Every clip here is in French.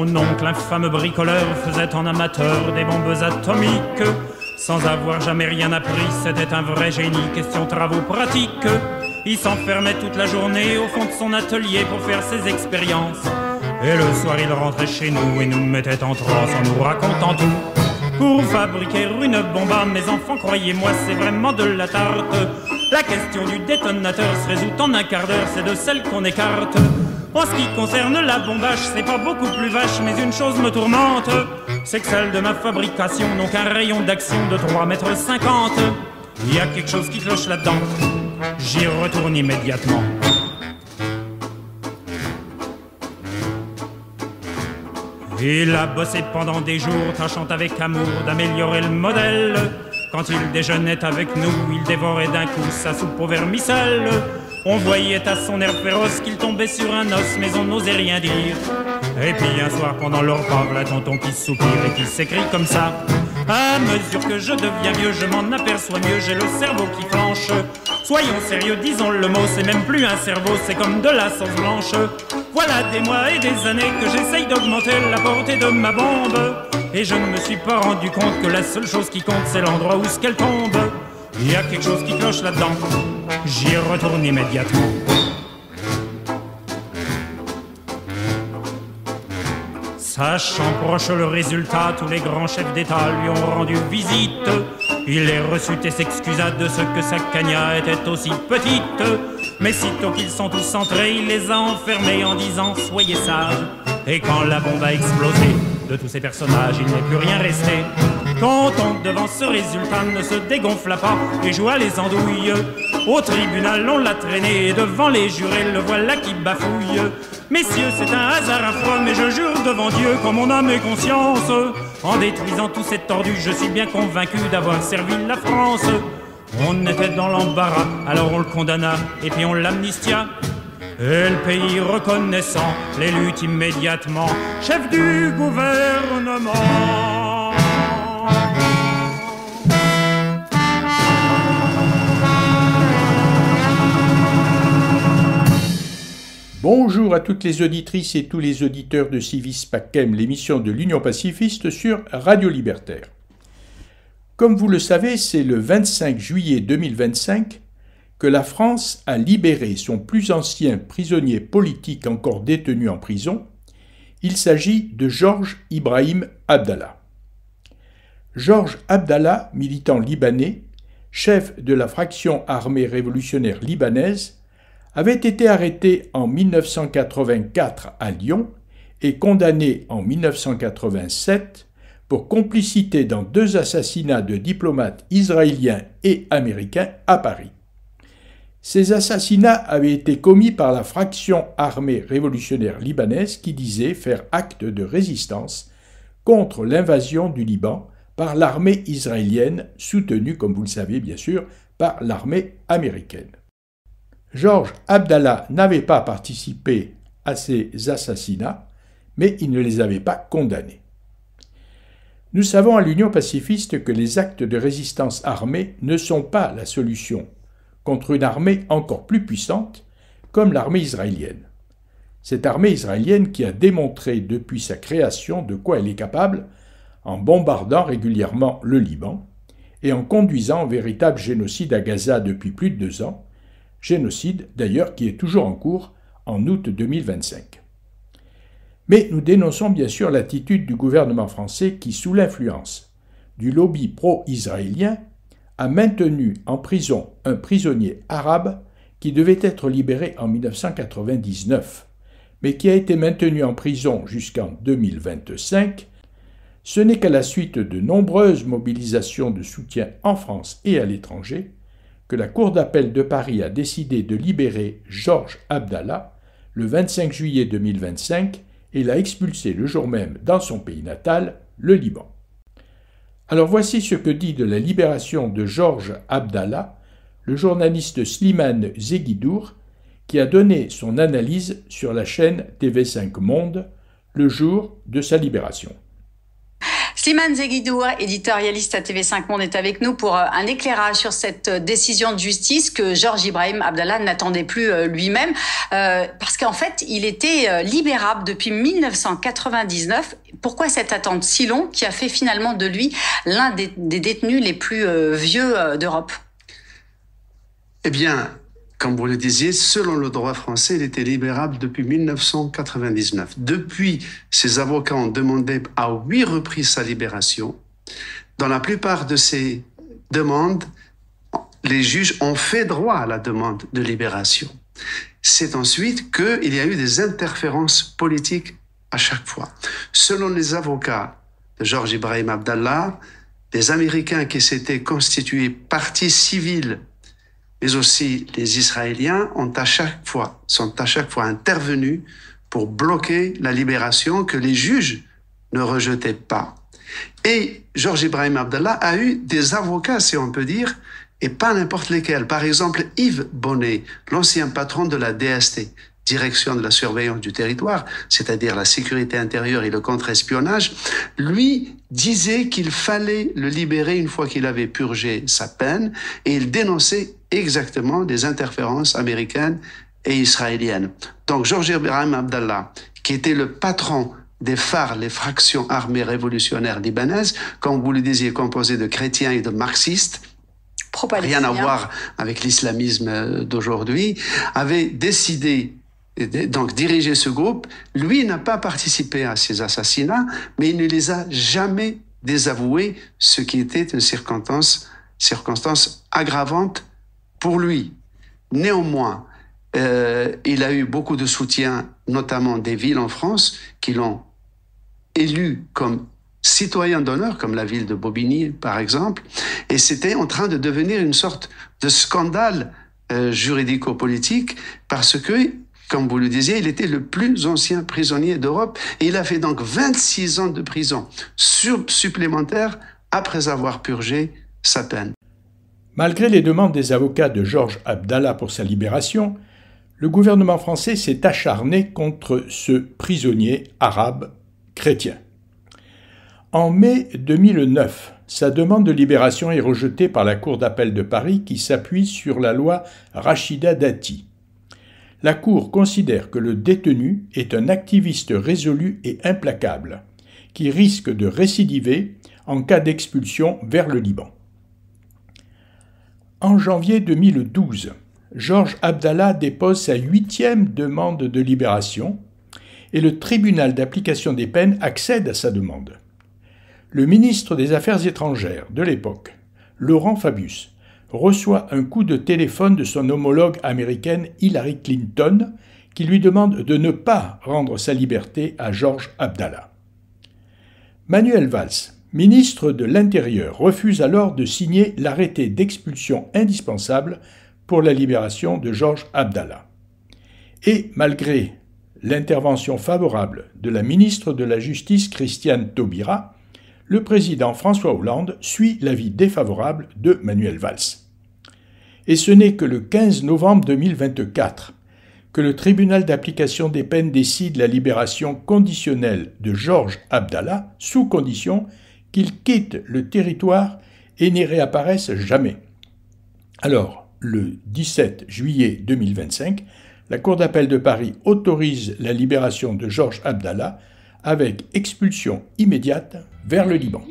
mon oncle, infâme bricoleur, faisait en amateur des bombes atomiques. Sans avoir jamais rien appris, c'était un vrai génie, question travaux pratiques. Il s'enfermait toute la journée au fond de son atelier pour faire ses expériences. Et le soir il rentrait chez nous et nous mettait en transe en nous racontant tout. Pour fabriquer une bombe, mes enfants, croyez-moi, c'est vraiment de la tarte. La question du détonateur se résout en un quart d'heure, c'est de celle qu'on écarte. En ce qui concerne la bombage, c'est pas beaucoup plus vache, mais une chose me tourmente, c'est que celle de ma fabrication n'ont qu'un rayon d'action de 3,50 m. Il y a quelque chose qui cloche là-dedans, j'y retourne immédiatement. Il a bossé pendant des jours, tâchant avec amour d'améliorer le modèle. Quand il déjeunait avec nous, il dévorait d'un coup sa soupe au vermicelle. On voyait à son air féroce qu'il tombait sur un os, mais on n'osait rien dire. Et puis un soir pendant le repas, la tonton qui soupire et qui s'écrie comme ça: à mesure que je deviens vieux, je m'en aperçois mieux, j'ai le cerveau qui flanche. Soyons sérieux, disons le mot, c'est même plus un cerveau, c'est comme de la sauce blanche. Voilà des mois et des années que j'essaye d'augmenter la portée de ma bombe. Et je ne me suis pas rendu compte que la seule chose qui compte, c'est l'endroit où ce qu'elle tombe. Il y a quelque chose qui cloche là-dedans, j'y retourne immédiatement. Sachant proche le résultat, tous les grands chefs d'État lui ont rendu visite. Il les reçut et s'excusa de ce que sa cagna était aussi petite. Mais sitôt qu'ils sont tous entrés, il les a enfermés en disant: soyez sages. Et quand la bombe a explosé, de tous ces personnages, il n'est plus rien resté. Quand on, devant ce résultat, ne se dégonfla pas et joua les andouilles, au tribunal on l'a traîné et devant les jurés, le voilà qui bafouille. Messieurs, c'est un hasard affreux, mais je jure devant Dieu, qu'en mon âme et conscience, en détruisant tous ces tordus, je suis bien convaincu d'avoir servi la France. On était dans l'embarras, alors on le condamna et puis on l'amnistia. Et le pays reconnaissant l'élut immédiatement chef du gouvernement. Bonjour à toutes les auditrices et tous les auditeurs de Civis Pacem, l'émission de l'Union pacifiste sur Radio Libertaire. Comme vous le savez, c'est le 25 juillet 2025 que la France a libéré son plus ancien prisonnier politique encore détenu en prison. Il s'agit de Georges Ibrahim Abdallah. Georges Abdallah, militant libanais, chef de la fraction armée révolutionnaire libanaise, avait été arrêté en 1984 à Lyon et condamné en 1987 pour complicité dans 2 assassinats de diplomates israéliens et américains à Paris. Ces assassinats avaient été commis par la fraction armée révolutionnaire libanaise qui disait faire acte de résistance contre l'invasion du Liban par l'armée israélienne, soutenue, comme vous le savez bien sûr, par l'armée américaine. Georges Abdallah n'avait pas participé à ces assassinats, mais il ne les avait pas condamnés. Nous savons à l'Union pacifiste que les actes de résistance armée ne sont pas la solution contre une armée encore plus puissante, comme l'armée israélienne. Cette armée israélienne qui a démontré depuis sa création de quoi elle est capable en bombardant régulièrement le Liban et en conduisant un véritable génocide à Gaza depuis plus de 2 ans, génocide d'ailleurs qui est toujours en cours en août 2025. Mais nous dénonçons bien sûr l'attitude du gouvernement français qui, sous l'influence du lobby pro-israélien, a maintenu en prison un prisonnier arabe qui devait être libéré en 1999, mais qui a été maintenu en prison jusqu'en 2025. Ce n'est qu'à la suite de nombreuses mobilisations de soutien en France et à l'étranger que la Cour d'appel de Paris a décidé de libérer Georges Abdallah le 25 juillet 2025 et l'a expulsé le jour même dans son pays natal, le Liban. Alors voici ce que dit de la libération de Georges Abdallah le journaliste Slimane Zeguidour, qui a donné son analyse sur la chaîne TV5 Monde le jour de sa libération. Slimane Zeguidour, éditorialiste à TV5 Monde, est avec nous pour un éclairage sur cette décision de justice que Georges Ibrahim Abdallah n'attendait plus lui-même, parce qu'en fait, il était libérable depuis 1999. Pourquoi cette attente si longue qui a fait finalement de lui l'un des détenus les plus vieux d'Europe? Eh bien, comme vous le disiez, selon le droit français, il était libérable depuis 1999. Depuis, ses avocats ont demandé à 8 reprises sa libération. Dans la plupart de ces demandes, les juges ont fait droit à la demande de libération. C'est ensuite qu'il y a eu des interférences politiques à chaque fois. Selon les avocats de Georges Ibrahim Abdallah, les Américains qui s'étaient constitués partie civile, mais aussi les Israéliens sont à chaque fois intervenus pour bloquer la libération que les juges ne rejetaient pas. Et Georges Ibrahim Abdallah a eu des avocats, si on peut dire, et pas n'importe lesquels. Par exemple, Yves Bonnet, l'ancien patron de la DST, Direction de la surveillance du territoire, c'est-à-dire la sécurité intérieure et le contre-espionnage, lui disait qu'il fallait le libérer une fois qu'il avait purgé sa peine, et il dénonçait exactement des interférences américaines et israéliennes. Donc Georges Ibrahim Abdallah, qui était le patron des phares, les fractions armées révolutionnaires libanaises, comme vous le disiez, composées de chrétiens et de marxistes, rien à voir avec l'islamisme d'aujourd'hui, avait décidé donc diriger ce groupe. Lui n'a pas participé à ces assassinats, mais il ne les a jamais désavoués, ce qui était une circonstance aggravante pour lui. Néanmoins, il a eu beaucoup de soutien, notamment des villes en France, qui l'ont élu comme citoyen d'honneur, comme la ville de Bobigny, par exemple, et c'était en train de devenir une sorte de scandale juridico-politique, parce que, comme vous le disiez, il était le plus ancien prisonnier d'Europe, et il a fait donc 26 ans de prison supplémentaire après avoir purgé sa peine. Malgré les demandes des avocats de Georges Abdallah pour sa libération, le gouvernement français s'est acharné contre ce prisonnier arabe chrétien. En mai 2009, sa demande de libération est rejetée par la Cour d'appel de Paris qui s'appuie sur la loi Rachida Dati. La Cour considère que le détenu est un activiste résolu et implacable, qui risque de récidiver en cas d'expulsion vers le Liban. En janvier 2012, Georges Abdallah dépose sa 8e demande de libération et le tribunal d'application des peines accède à sa demande. Le ministre des Affaires étrangères de l'époque, Laurent Fabius, reçoit un coup de téléphone de son homologue américaine Hillary Clinton qui lui demande de ne pas rendre sa liberté à Georges Abdallah. Manuel Valls, ministre de l'Intérieur, refuse alors de signer l'arrêté d'expulsion indispensable pour la libération de Georges Abdallah. Et malgré l'intervention favorable de la ministre de la Justice Christiane Taubira, le président François Hollande suit l'avis défavorable de Manuel Valls. Et ce n'est que le 15 novembre 2024 que le tribunal d'application des peines décide la libération conditionnelle de Georges Abdallah, sous condition qu'il quitte le territoire et n'y réapparaisse jamais. Alors, le 17 juillet 2025, la Cour d'appel de Paris autorise la libération de Georges Abdallah avec expulsion immédiate vers le Liban.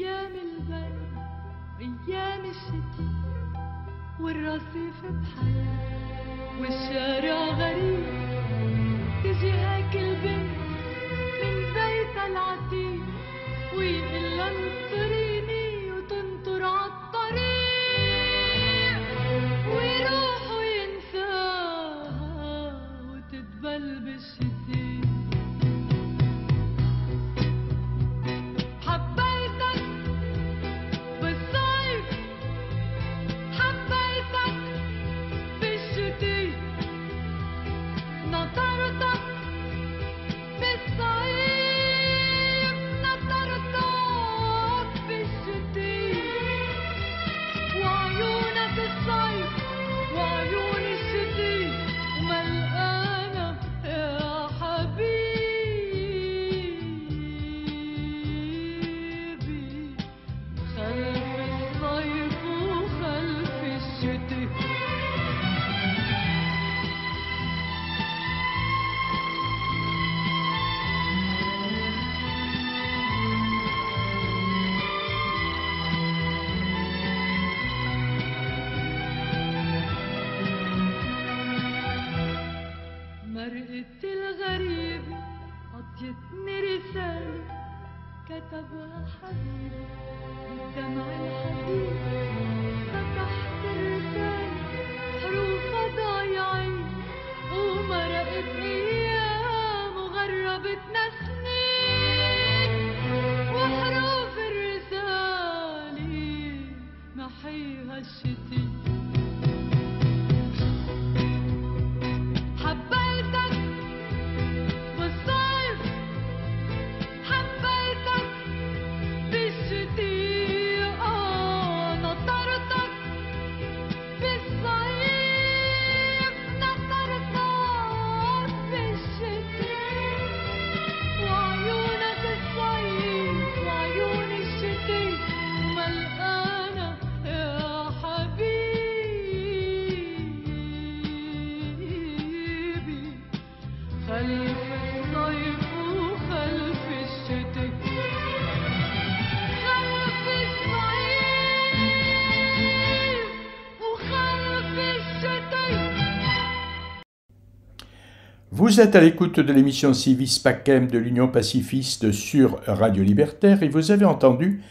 Vous êtes à l'écoute de l'émission Civis Pacem de l'Union pacifiste sur Radio Libertaire et vous avez entendu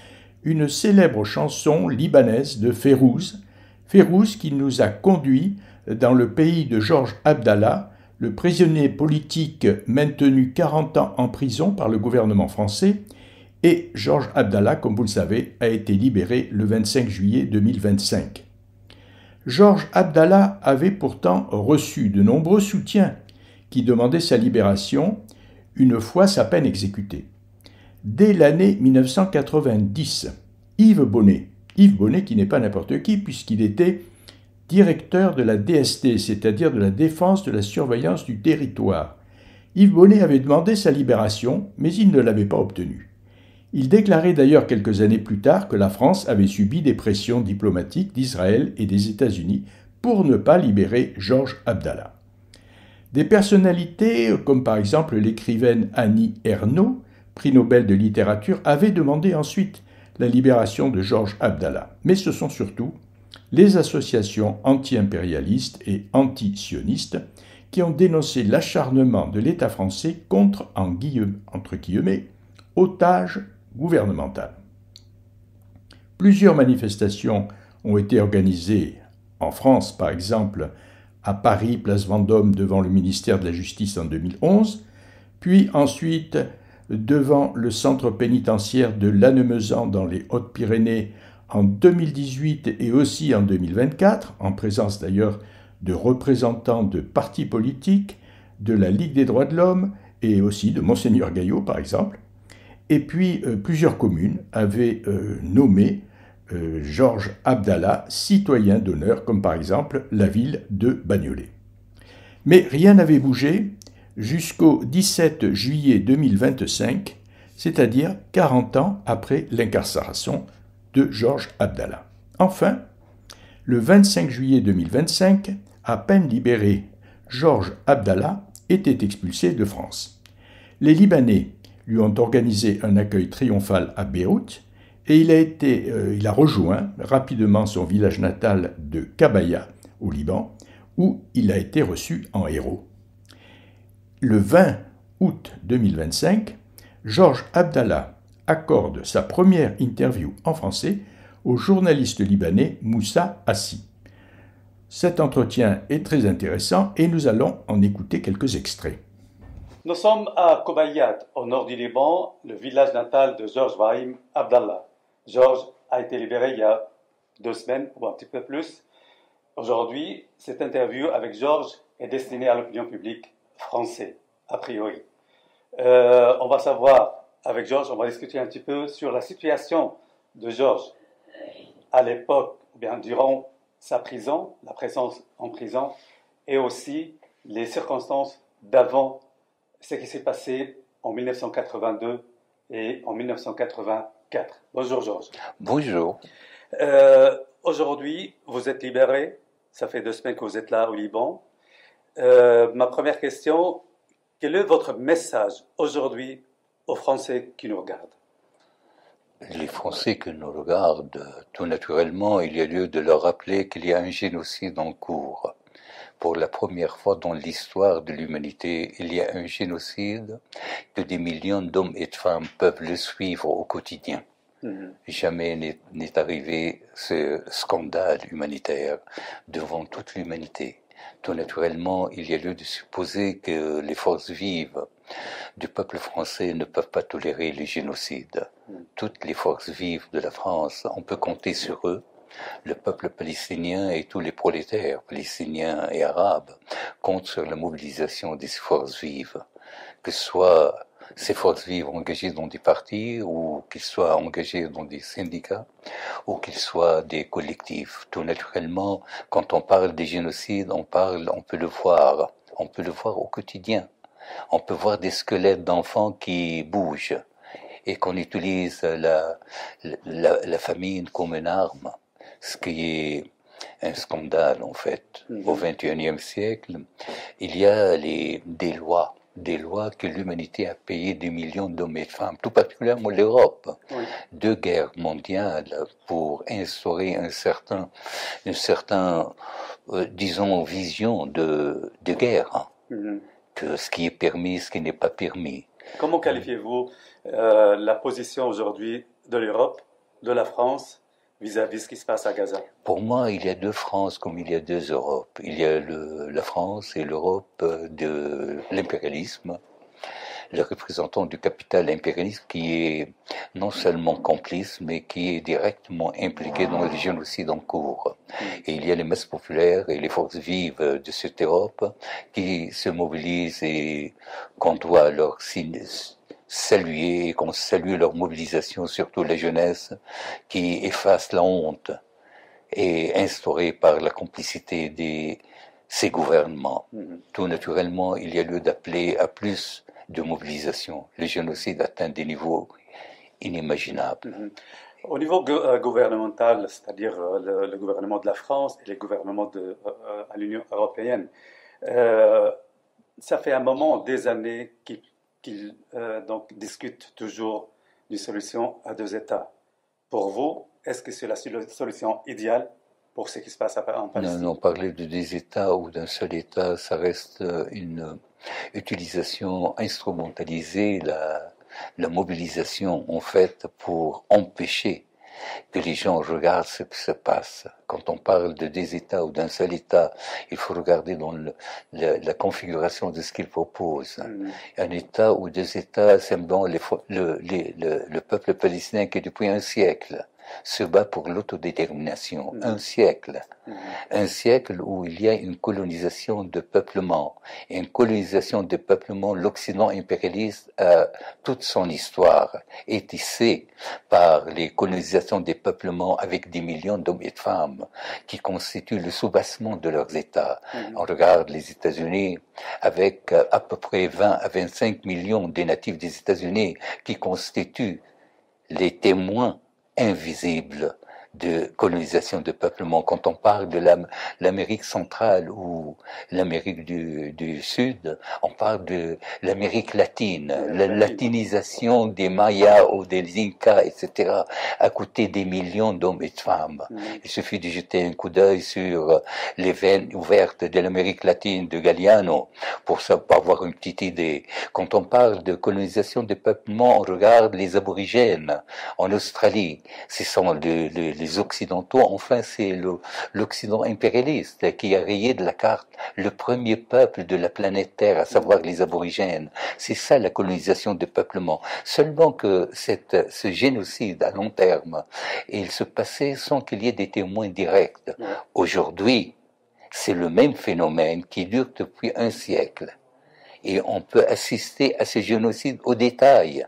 une célèbre chanson libanaise de Férouz. Férouz qui nous a conduits dans le pays de Georges Abdallah, le prisonnier politique maintenu 40 ans en prison par le gouvernement français. Et Georges Abdallah, comme vous le savez, a été libéré le 25 juillet 2025. Georges Abdallah avait pourtant reçu de nombreux soutiens qui demandait sa libération une fois sa peine exécutée. Dès l'année 1990, Yves Bonnet qui n'est pas n'importe qui puisqu'il était directeur de la DST, c'est-à-dire de la Défense de la Surveillance du Territoire. Yves Bonnet avait demandé sa libération, mais il ne l'avait pas obtenue. Il déclarait d'ailleurs quelques années plus tard que la France avait subi des pressions diplomatiques d'Israël et des États-Unis pour ne pas libérer Georges Abdallah. Des personnalités, comme par exemple l'écrivaine Annie Ernaux, prix Nobel de littérature, avaient demandé ensuite la libération de Georges Abdallah. Mais ce sont surtout les associations anti-impérialistes et anti-sionistes qui ont dénoncé l'acharnement de l'État français contre, entre guillemets, otages gouvernementaux. Plusieurs manifestations ont été organisées en France, par exemple, à Paris, place Vendôme, devant le ministère de la Justice en 2011, puis ensuite devant le centre pénitentiaire de Lannemezan dans les Hautes-Pyrénées en 2018 et aussi en 2024, en présence d'ailleurs de représentants de partis politiques, de la Ligue des droits de l'homme et aussi de Monseigneur Gaillot par exemple. Et puis plusieurs communes avaient nommé Georges Abdallah, citoyen d'honneur, comme par exemple la ville de Bagnolet. Mais rien n'avait bougé jusqu'au 17 juillet 2025, c'est-à-dire 40 ans après l'incarcération de Georges Abdallah. Enfin, le 25 juillet 2025, à peine libéré, Georges Abdallah était expulsé de France. Les Libanais lui ont organisé un accueil triomphal à Beyrouth, et il a rejoint rapidement son village natal de Kabaya, au Liban, où il a été reçu en héros. Le 20 août 2025, Georges Abdallah accorde sa première interview en français au journaliste libanais Moussa Hassi. Cet entretien est très intéressant et nous allons en écouter quelques extraits. Nous sommes à Kobayat, au nord du Liban, le village natal de Georges Brahim Abdallah. Georges a été libéré il y a 2 semaines, ou un petit peu plus. Aujourd'hui, cette interview avec Georges est destinée à l'opinion publique française, a priori. On va savoir, avec Georges, on va discuter un petit peu sur la situation de Georges à l'époque, ou bien durant sa prison, la présence en prison, et aussi les circonstances d'avant ce qui s'est passé en 1982 et en 1984. Bonjour Georges. Bonjour. Aujourd'hui, vous êtes libéré. Ça fait 2 semaines que vous êtes là au Liban. Ma première question, quel est votre message aujourd'hui aux Français qui nous regardent? Les Français qui nous regardent, tout naturellement, il y a lieu de leur rappeler qu'il y a un génocide en cours. Pour la première fois dans l'histoire de l'humanité, il y a un génocide que des millions d'hommes et de femmes peuvent le suivre au quotidien. Jamais n'est arrivé ce scandale humanitaire devant toute l'humanité. Tout naturellement, il y a lieu de supposer que les forces vives du peuple français ne peuvent pas tolérer les génocides. Toutes les forces vives de la France, on peut compter sur eux le peuple palestinien et tous les prolétaires palestiniens et arabes comptent sur la mobilisation des forces vives, que ce soit ces forces vives engagées dans des partis ou qu'ils soient engagés dans des syndicats ou qu'ils soient des collectifs. Tout naturellement, quand on parle des génocides, on peut le voir au quotidien. On peut voir des squelettes d'enfants qui bougent et qu'on utilise la famine comme une arme, ce qui est un scandale en fait. Au XXIe siècle, il y a des lois que l'humanité a payé des millions d'hommes et de femmes, tout particulièrement l'Europe, 2 guerres mondiales pour instaurer une certaine, disons, vision de guerre, que ce qui est permis, ce qui n'est pas permis. Comment qualifiez-vous la position aujourd'hui de l'Europe, de la France, vis-à-vis de ce qui se passe à Gaza? Pour moi, il y a 2 France comme il y a 2 Europes. Il y a la France et l'Europe de l'impérialisme, le représentant du capital impérialiste qui est non seulement complice, mais qui est directement impliqué dans le génocide en cours. Et il y a les masses populaires et les forces vives de cette Europe qui se mobilisent et qu'on doit leur saluer, qu'on salue leur mobilisation, surtout la jeunesse, qui efface la honte et instaurée par la complicité de ces gouvernements. Tout naturellement, il y a lieu d'appeler à plus de mobilisation. Le génocide atteint des niveaux inimaginables. Au niveau gouvernemental, c'est-à-dire le gouvernement de la France et les gouvernements à l'Union européenne, ça fait un moment, des années qu'ils donc discutent toujours d'une solution à 2 États. Pour vous, est-ce que c'est la solution idéale pour ce qui se passe en Palestine? Non, parler de 2 États ou d'un seul État, ça reste une utilisation instrumentalisée, la mobilisation en fait pour empêcher que les gens regardent ce qui se passe. Quand on parle de 2 États ou d'un seul État, il faut regarder dans la configuration de ce qu'ils proposent. Un État ou 2 États, c'est bon, le peuple palestinien qui depuis un siècle se bat pour l'autodétermination. Un siècle où il y a une colonisation de peuplement. Et une colonisation de peuplement, l'Occident impérialiste a toute son histoire, est tissée par les colonisations des peuplements avec des millions d'hommes et de femmes qui constituent le soubassement de leurs États. On regarde les États-Unis avec à peu près 20 à 25 millions de natifs des États-Unis qui constituent les témoins invisible de colonisation de peuplement. Quand on parle de l'Amérique centrale ou l'Amérique du Sud, on parle de l'Amérique latine, la latinisation des Mayas ou des Incas, etc., a coûté des millions d'hommes et de femmes. Il suffit de jeter un coup d'œil sur les veines ouvertes de l'Amérique latine de Galiano pour avoir une petite idée. Quand on parle de colonisation de peuplement, on regarde les aborigènes en Australie. Ce sont les Occidentaux, enfin c'est l'Occident impérialiste qui a rayé de la carte le premier peuple de la planète Terre, à savoir les aborigènes. C'est ça la colonisation de peuplement. Seulement que ce génocide à long terme, il se passait sans qu'il y ait des témoins directs. Aujourd'hui, c'est le même phénomène qui dure depuis un siècle. Et on peut assister à ce génocide au détail.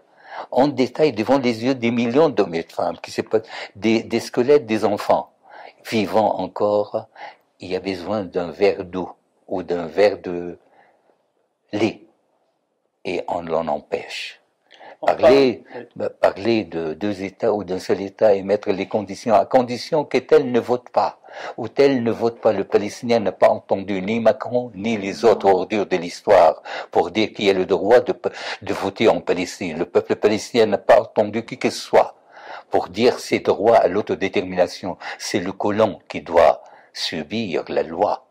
En détail devant les yeux des millions d'hommes et de femmes, des squelettes des enfants vivant encore. Il y a besoin d'un verre d'eau ou d'un verre de lait et on l'en empêche. Parler de 2 États ou d'un seul État et mettre les conditions, à condition que tel ne vote pas, ou tel ne vote pas. Le Palestinien n'a pas entendu ni Macron, ni les autres ordures de l'histoire pour dire qu'il y a le droit de voter en Palestine. Le peuple palestinien n'a pas entendu qui que ce soit pour dire ses droits à l'autodétermination. C'est le colon qui doit subir la loi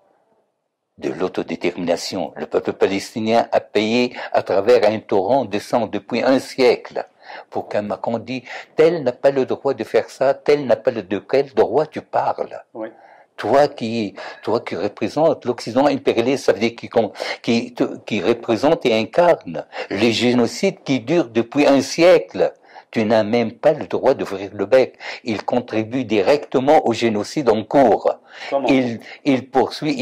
de l'autodétermination. Le peuple palestinien a payé à travers un torrent de sang depuis un siècle pour qu'un Macron dise tel n'a pas le droit de faire ça, tel n'a pas de quel droit tu parles. Oui. Toi qui représente l'Occident impérialiste, ça veut dire qui représente et incarne les génocides qui durent depuis un siècle. tu n'as même pas le droit d'ouvrir le bec. Il contribue directement au génocide en cours. Il poursuit,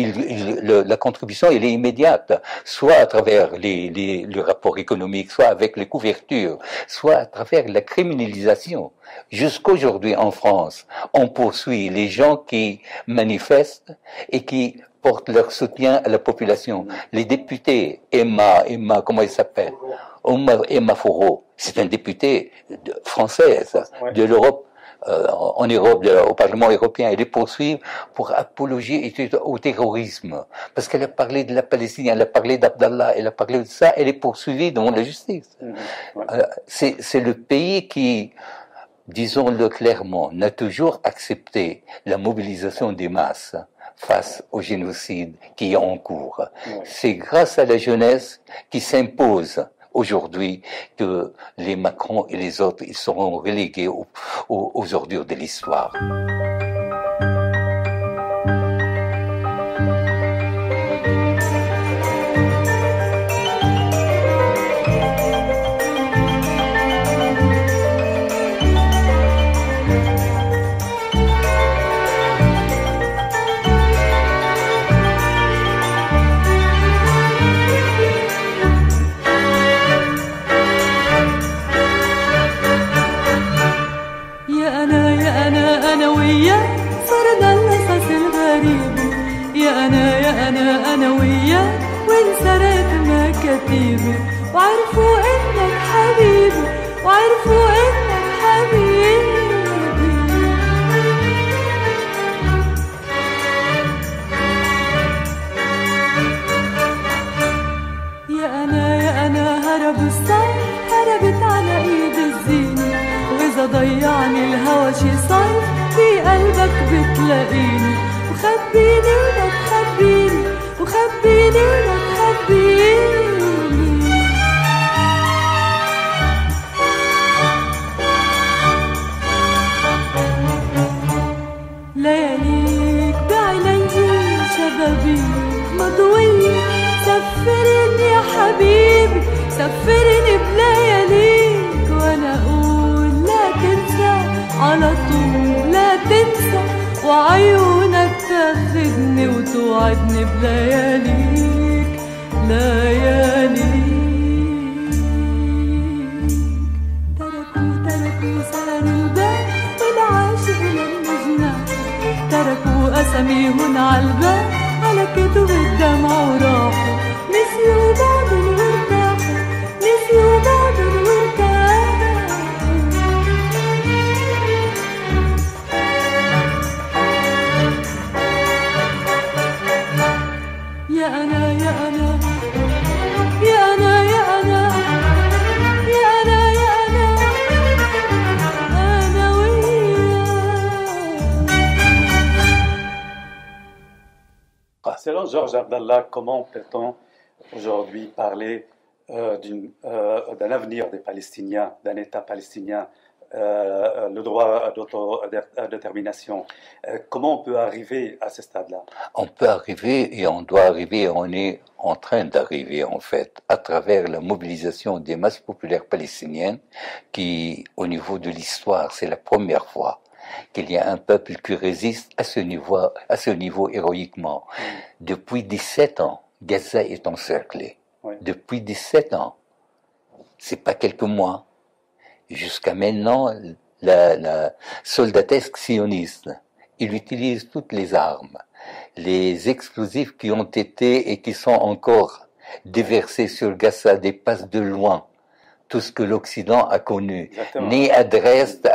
la contribution, elle est immédiate, soit à travers le rapport économique, soit avec les couvertures, soit à travers la criminalisation. Jusqu'aujourd'hui, en France, on poursuit les gens qui manifestent et qui portent leur soutien à la population. Les députés, Emma, comment il s'appelle? Emma Fourreau, c'est un député française de l'Europe, en Europe, au Parlement européen. Elle est poursuivie pour apologie au terrorisme. Parce qu'elle a parlé de la Palestine, elle a parlé d'Abdallah, elle a parlé de ça, elle est poursuivie devant la justice. C'est le pays qui, disons-le clairement, n'a toujours accepté la mobilisation des masses face au génocide qui est en cours. C'est grâce à la jeunesse qui s'impose aujourd'hui que les Macron et les autres, ils seront relégués aux ordures de l'histoire. أنا وياك وانسرقت مكاتيبي وعرفوا إنك حبيبي وعرفوا إنك حبيبي يا أنا هرب الصيف هربت على إيد الزينة وإذا ضيعني الهوى شي صيف في قلبك بتلاقيني وخبيني ما تخبيني وخبيني ما تخبيني لياليك بعيني شبابيك مضوية سفرني يا حبيبي سفرني بلياليك وانا اقول لا تنسى على طول لا تنسى وعيونك تاخدني وتوعدني بلياليك لياليك تركوا سهر الباب والعاشق لما جناح تركوا أساميهن عالباب على كتب الدمع وراحوا نسيوا بعض وارتاحوا نسيوا بعض وارتاحوا يا أنا يا أنا يا أنا يا أنا يا أنا يا أنا أنا وياك. Selon Georges Abdallah, comment peut-on aujourd'hui parler d'un avenir des Palestiniens, d'un État palestinien, le droit d'autodétermination? Comment on peut arriver à ce stade-là? On peut arriver et on doit arriver, on est en train d'arriver en fait, à travers la mobilisation des masses populaires palestiniennes qui, au niveau de l'histoire, c'est la première fois qu'il y a un peuple qui résiste à ce niveau héroïquement. Depuis 17 ans, Gaza est encerclée. Oui. Depuis 17 ans. C'est pas quelques mois. Jusqu'à maintenant, la soldatesque sioniste, il utilise toutes les armes, les explosifs qui ont été et qui sont encore déversés sur Gaza dépassent de loin tout ce que l'Occident a connu. Exactement. Ni à Dresde,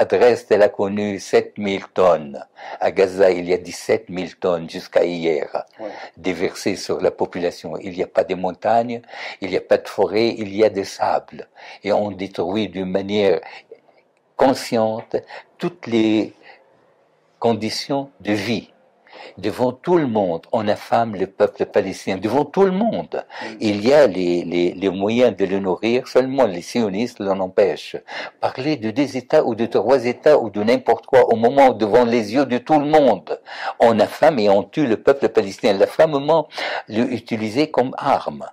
elle a connu 7000 tonnes. À Gaza, il y a 17 000 tonnes jusqu'à hier, déversées sur la population. Il n'y a pas de montagnes, il n'y a pas de forêt, il y a des sables. Et on détruit d'une manière consciente toutes les conditions de vie. Devant tout le monde, on affame le peuple palestinien. Devant tout le monde, il y a les moyens de le nourrir. Seulement les sionistes l'en empêchent. Parler de 2 États ou de 3 États ou de n'importe quoi au moment où, devant les yeux de tout le monde, on affame et on tue le peuple palestinien. L'affamement, l'utiliser comme arme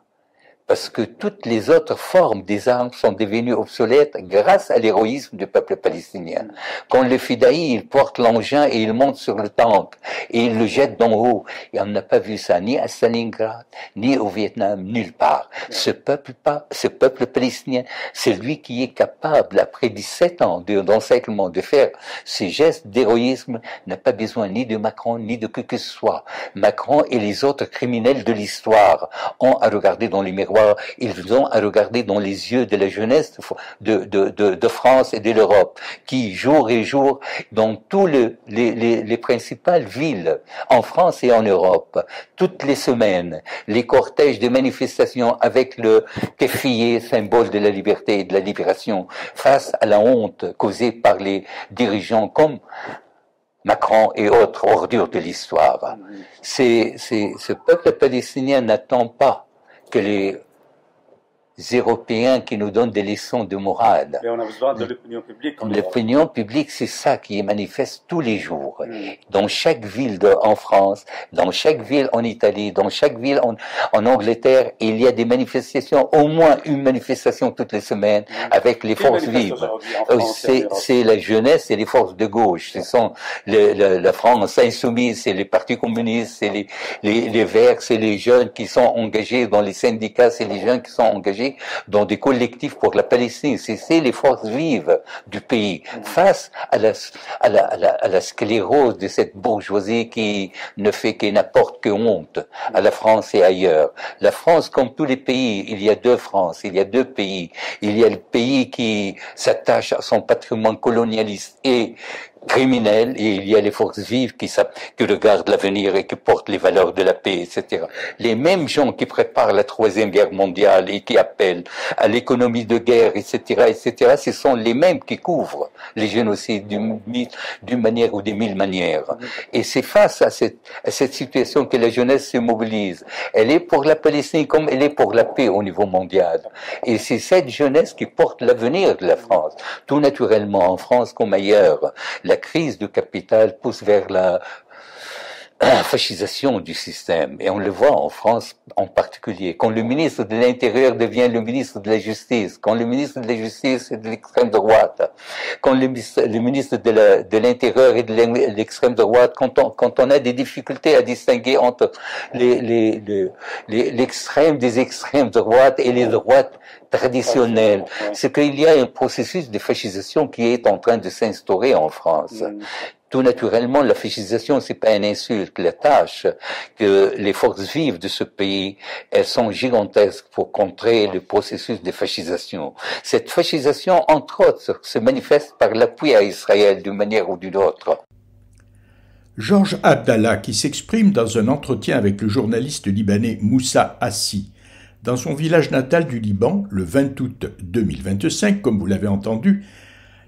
parce que toutes les autres formes des armes sont devenues obsolètes grâce à l'héroïsme du peuple palestinien. Quand le fidaï, il porte l'engin et il monte sur le tank et il le jette d'en haut, et on n'a pas vu ça ni à Stalingrad, ni au Vietnam, nulle part. Ce peuple palestinien, c'est lui qui est capable, après 17 ans d'encerclement, de faire ces gestes d'héroïsme, n'a pas besoin ni de Macron, ni de que ce soit. Macron et les autres criminels de l'histoire ont à regarder dans les miroirs. Ils ont à regarder dans les yeux de la jeunesse de France et de l'Europe, qui jour et jour, dans tous les principales villes, en France et en Europe, toutes les semaines, les cortèges de manifestations avec le keffiyeh, symbole de la liberté et de la libération, face à la honte causée par les dirigeants comme Macron et autres ordures de l'histoire. Ce peuple palestinien n'attend pas que les Européens qui nous donnent des leçons de morale. Et on a besoin de l'opinion publique. L'opinion publique, c'est ça qui est manifeste tous les jours. Dans chaque ville en France, dans chaque ville en Italie, dans chaque ville en Angleterre, il y a des manifestations, au moins une manifestation toutes les semaines avec les forces vives. C'est la jeunesse et les forces de gauche. Ce sont la France insoumise, c'est les partis communistes, c'est les Verts, c'est les jeunes qui sont engagés dans les syndicats, c'est les jeunes qui sont engagés dans des collectifs pour la Palestine. C'est les forces vives du pays face à la sclérose de cette bourgeoisie qui ne fait que n'importe que honte à la France et ailleurs. La France, comme tous les pays, il y a deux France, il y a deux pays. Il y a le pays qui s'attache à son patrimoine colonialiste et criminels, et il y a les forces vives qui regardent l'avenir et qui portent les valeurs de la paix, etc. Les mêmes gens qui préparent la Troisième Guerre mondiale et qui appellent à l'économie de guerre, etc., ce sont les mêmes qui couvrent les génocides d'une manière ou de mille manières. Et c'est face à cette situation que la jeunesse se mobilise. Elle est pour la Palestine comme elle est pour la paix au niveau mondial. Et c'est cette jeunesse qui porte l'avenir de la France. Tout naturellement, en France comme ailleurs, la crise du capital pousse vers la fascisation du système. Et on le voit en France en particulier. Quand le ministre de l'Intérieur devient le ministre de la Justice, quand le ministre de la Justice est de l'extrême droite, quand le ministre de l'Intérieur est de l'extrême droite, quand on a des difficultés à distinguer entre l'extrême des extrêmes droites et les droites traditionnelles, c'est qu'il y a un processus de fascisation qui est en train de s'instaurer en France. Tout naturellement, la fascisation, c'est pas une insulte. La tâche que les forces vives de ce pays, elles sont gigantesques pour contrer le processus de fascisation. Cette fascisation, entre autres, se manifeste par l'appui à Israël d'une manière ou d'une autre. Georges Abdallah, qui s'exprime dans un entretien avec le journaliste libanais Moussa Hassi, dans son village natal du Liban, le 20 août 2025, comme vous l'avez entendu,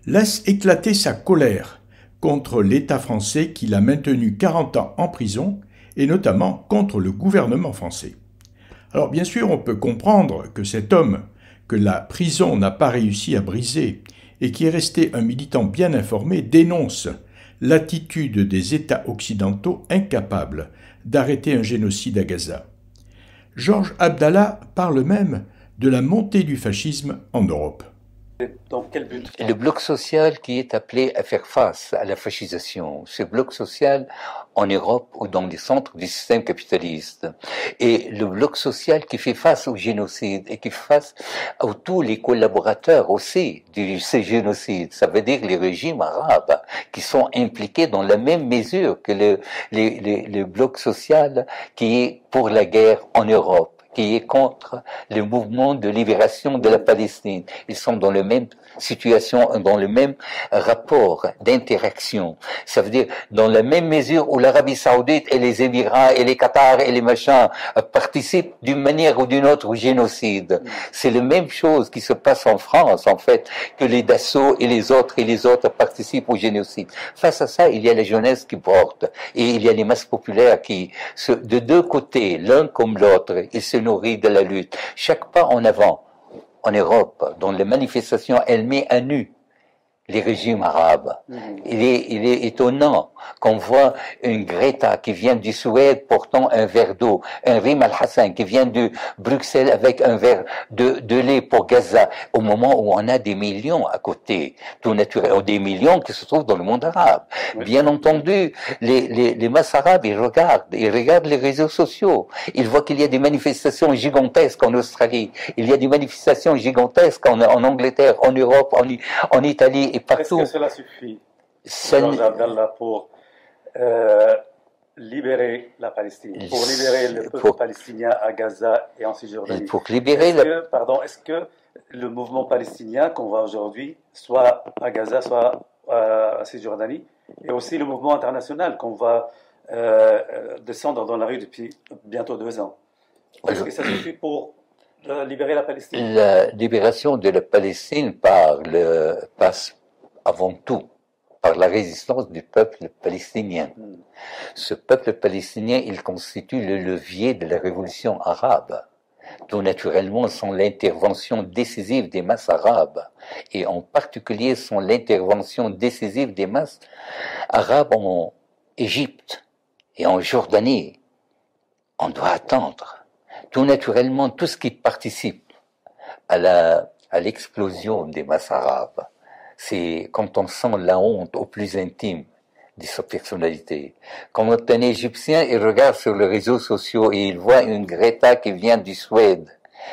laisse éclater sa colère contre l'État français qui l'a maintenu 40 ans en prison, et notamment contre le gouvernement français. Alors bien sûr, on peut comprendre que cet homme, que la prison n'a pas réussi à briser, et qui est resté un militant bien informé, dénonce l'attitude des États occidentaux incapables d'arrêter un génocide à Gaza. Georges Abdallah parle même de la montée du fascisme en Europe. Dans quel but? Le bloc social qui est appelé à faire face à la fascisation, ce bloc social en Europe ou dans les centres du système capitaliste, et le bloc social qui fait face au génocide et qui fait face à tous les collaborateurs aussi de ces génocides, ça veut dire les régimes arabes qui sont impliqués dans la même mesure que le bloc social qui est pour la guerre en Europe, qui est contre le mouvement de libération de la Palestine. Ils sont dans la même situation, dans le même rapport d'interaction. Ça veut dire, dans la même mesure où l'Arabie Saoudite et les Émirats et les Qatar et les machins participent d'une manière ou d'une autre au génocide. C'est la même chose qui se passe en France, en fait, que les Dassault et les autres participent au génocide. Face à ça, il y a la jeunesse qui porte, et il y a les masses populaires qui, de deux côtés, l'un comme l'autre, ils se nourrissent de la lutte. Chaque pas en avant, en Europe, dans les manifestations, elle met à nu les régimes arabes. Il est étonnant qu'on voit une Greta qui vient du Suède portant un verre d'eau, un Rim Al-Hassan qui vient de Bruxelles avec un verre de lait pour Gaza, au moment où on a des millions à côté, tout naturel, des millions qui se trouvent dans le monde arabe. Oui. Bien entendu, les masses arabes, ils regardent les réseaux sociaux. Ils voient qu'il y a des manifestations gigantesques en Australie, il y a des manifestations gigantesques en Angleterre, en Europe, en Italie et partout. Est-ce que cela suffit, Georges Abdallah, pour libérer la Palestine, pour libérer le peuple palestinien à Gaza et en Cisjordanie? Pour libérer est-ce que le mouvement palestinien qu'on voit aujourd'hui, soit à Gaza, soit à Cisjordanie, et aussi le mouvement international qu'on va descendre dans la rue depuis bientôt 2 ans, est-ce que ça suffit pour libérer la Palestine? La libération de la Palestine passe avant tout par la résistance du peuple palestinien. Ce peuple palestinien, il constitue le levier de la révolution arabe. Tout naturellement, sans l'intervention décisive des masses arabes, et en particulier sans l'intervention décisive des masses arabes en Égypte et en Jordanie, on doit attendre. Tout naturellement, tout ce qui participe à l'explosion des masses arabes, c'est quand on sent la honte au plus intime de sa personnalité. Quand un Égyptien, il regarde sur les réseaux sociaux et il voit une Greta qui vient du Suède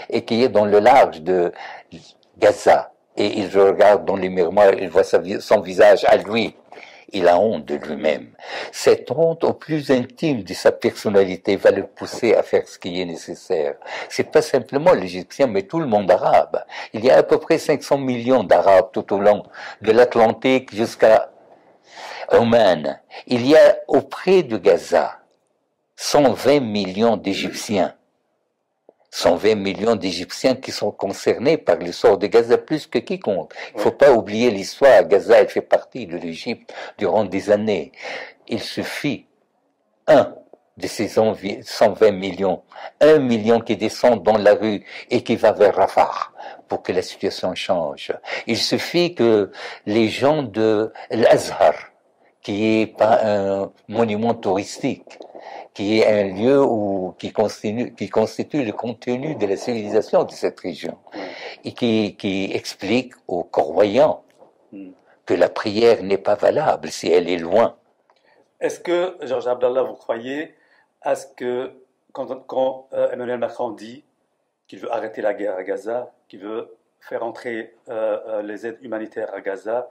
et qui est dans le large de Gaza, et il regarde dans les miroirs, il voit son visage à lui, il a honte de lui-même. Cette honte au plus intime de sa personnalité va le pousser à faire ce qui est nécessaire. C'est pas simplement l'Égyptien, mais tout le monde arabe. Il y a à peu près 500 millions d'Arabes tout au long de l'Atlantique jusqu'à Oman. Il y a auprès de Gaza 120 millions d'Égyptiens. 120 millions d'Égyptiens qui sont concernés par le sort de Gaza plus que quiconque. Il ne faut pas oublier l'histoire. Gaza, elle fait partie de l'Égypte durant des années. Il suffit un de ces 120 millions, 1 million qui descend dans la rue et qui va vers Rafah pour que la situation change. Il suffit que les gens de l'Azhar, qui est pas un monument touristique, qui est un lieu qui constitue le contenu de la civilisation de cette région, et qui explique aux croyants que la prière n'est pas valable si elle est loin. Est-ce que, Georges Abdallah, vous croyez à ce que, quand Emmanuel Macron dit qu'il veut arrêter la guerre à Gaza, qu'il veut faire entrer les aides humanitaires à Gaza,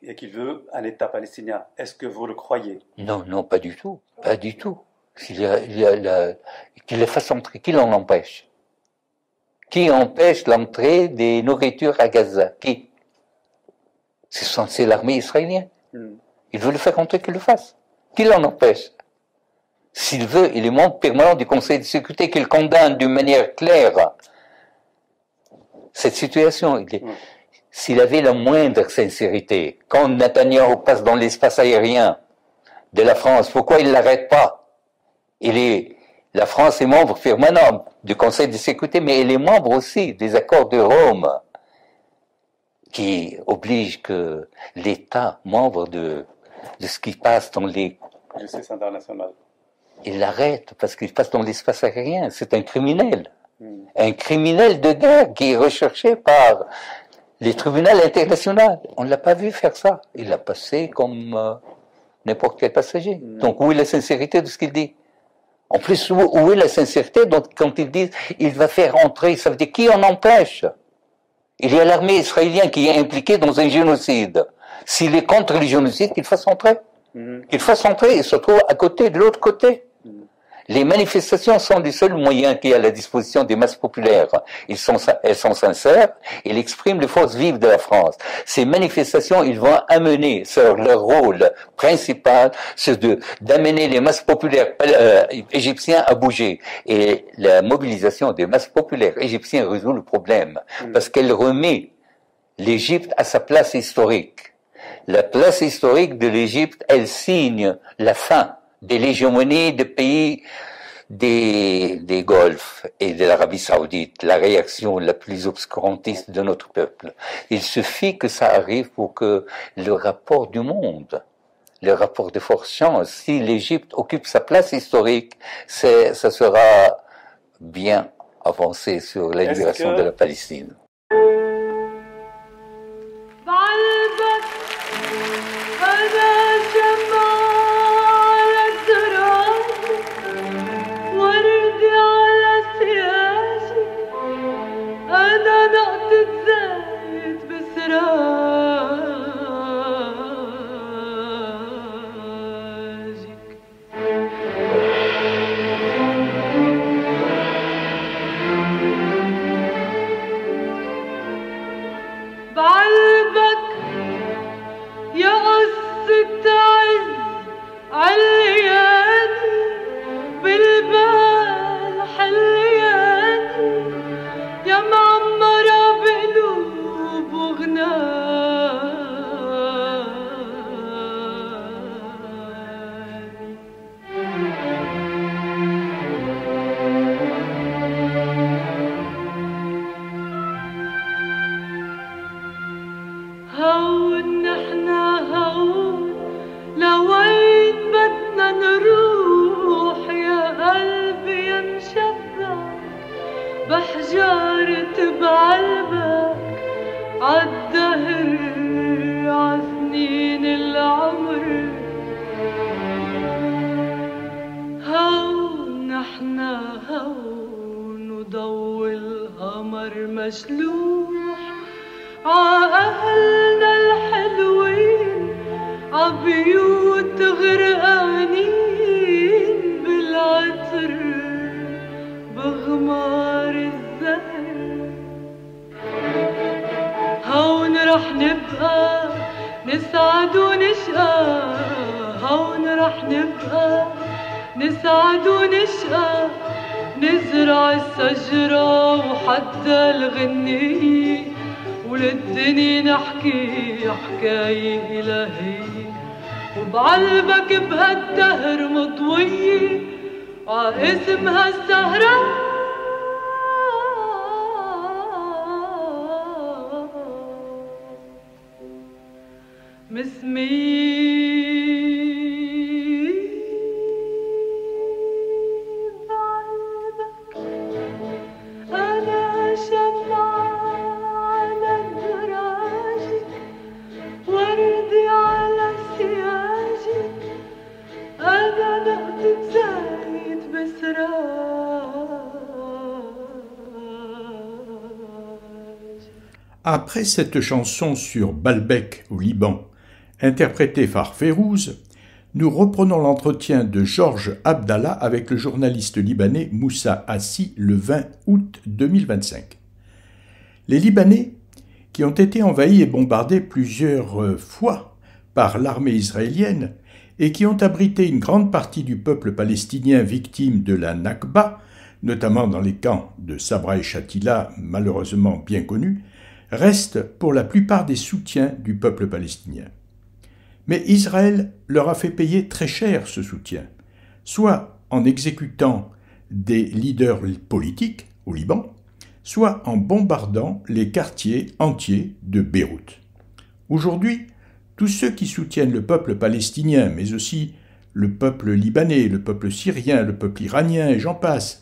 et qu'il veut un État palestinien, est-ce que vous le croyez? Non, non, pas du tout. Pas du tout. Qu'il le fasse entrer, qui l'en empêche? Qui empêche l'entrée des nourritures à Gaza? Qui? C'est l'armée israélienne. Il veut le faire entrer, qu'il le fasse. Qui l'en empêche? S'il veut, il est membre permanent du Conseil de sécurité, qu'il condamne d'une manière claire cette situation. S'il avait la moindre sincérité, quand Netanyahou passe dans l'espace aérien de la France, pourquoi il ne l'arrête pas? La France est membre permanent du Conseil de sécurité, mais elle est membre aussi des accords de Rome, qui obligent que l'État, membre de ce qui passe dans les... Justice internationale. Il l'arrête parce qu'il passe dans l'espace aérien. C'est un criminel. Un criminel de guerre qui est recherché par les tribunaux internationaux. On ne l'a pas vu faire ça. Il l'a passé comme n'importe quel passager. Donc, où est la sincérité de ce qu'il dit? En plus, où est la sincérité quand il dit il va faire entrer? Ça veut dire qui en empêche? Il y a l'armée israélienne qui est impliquée dans un génocide. S'il est contre le génocide, qu'il fasse entrer. Qu'il fasse entrer et se trouve à côté, de l'autre côté. Les manifestations sont les seuls moyens qui sont à la disposition des masses populaires. Elles sont sincères, elles expriment les forces vives de la France. Ces manifestations, ils vont amener sur leur rôle principal, c'est d'amener les masses populaires égyptiennes à bouger. Et la mobilisation des masses populaires égyptiennes résout le problème, parce qu'elle remet l'Égypte à sa place historique. La place historique de l'Égypte, elle signe la fin de l'hégémonie des pays des Golfes et de l'Arabie Saoudite, la réaction la plus obscurantiste de notre peuple. Il suffit que ça arrive pour que le rapport du monde, le rapport de force change. Si l'Égypte occupe sa place historique, ça sera bien avancé sur la libération de la Palestine. Après cette chanson sur Baalbek au Liban, interprétée par Férouz, nous reprenons l'entretien de Georges Abdallah avec le journaliste libanais Moussa Hassi le 20 août 2025. Les Libanais, qui ont été envahis et bombardés plusieurs fois par l'armée israélienne et qui ont abrité une grande partie du peuple palestinien victime de la Nakba, notamment dans les camps de Sabra et Shatila, malheureusement bien connus, restent pour la plupart des soutiens du peuple palestinien. Mais Israël leur a fait payer très cher ce soutien, soit en exécutant des leaders politiques au Liban, soit en bombardant les quartiers entiers de Beyrouth. Aujourd'hui, tous ceux qui soutiennent le peuple palestinien, mais aussi le peuple libanais, le peuple syrien, le peuple iranien et j'en passe,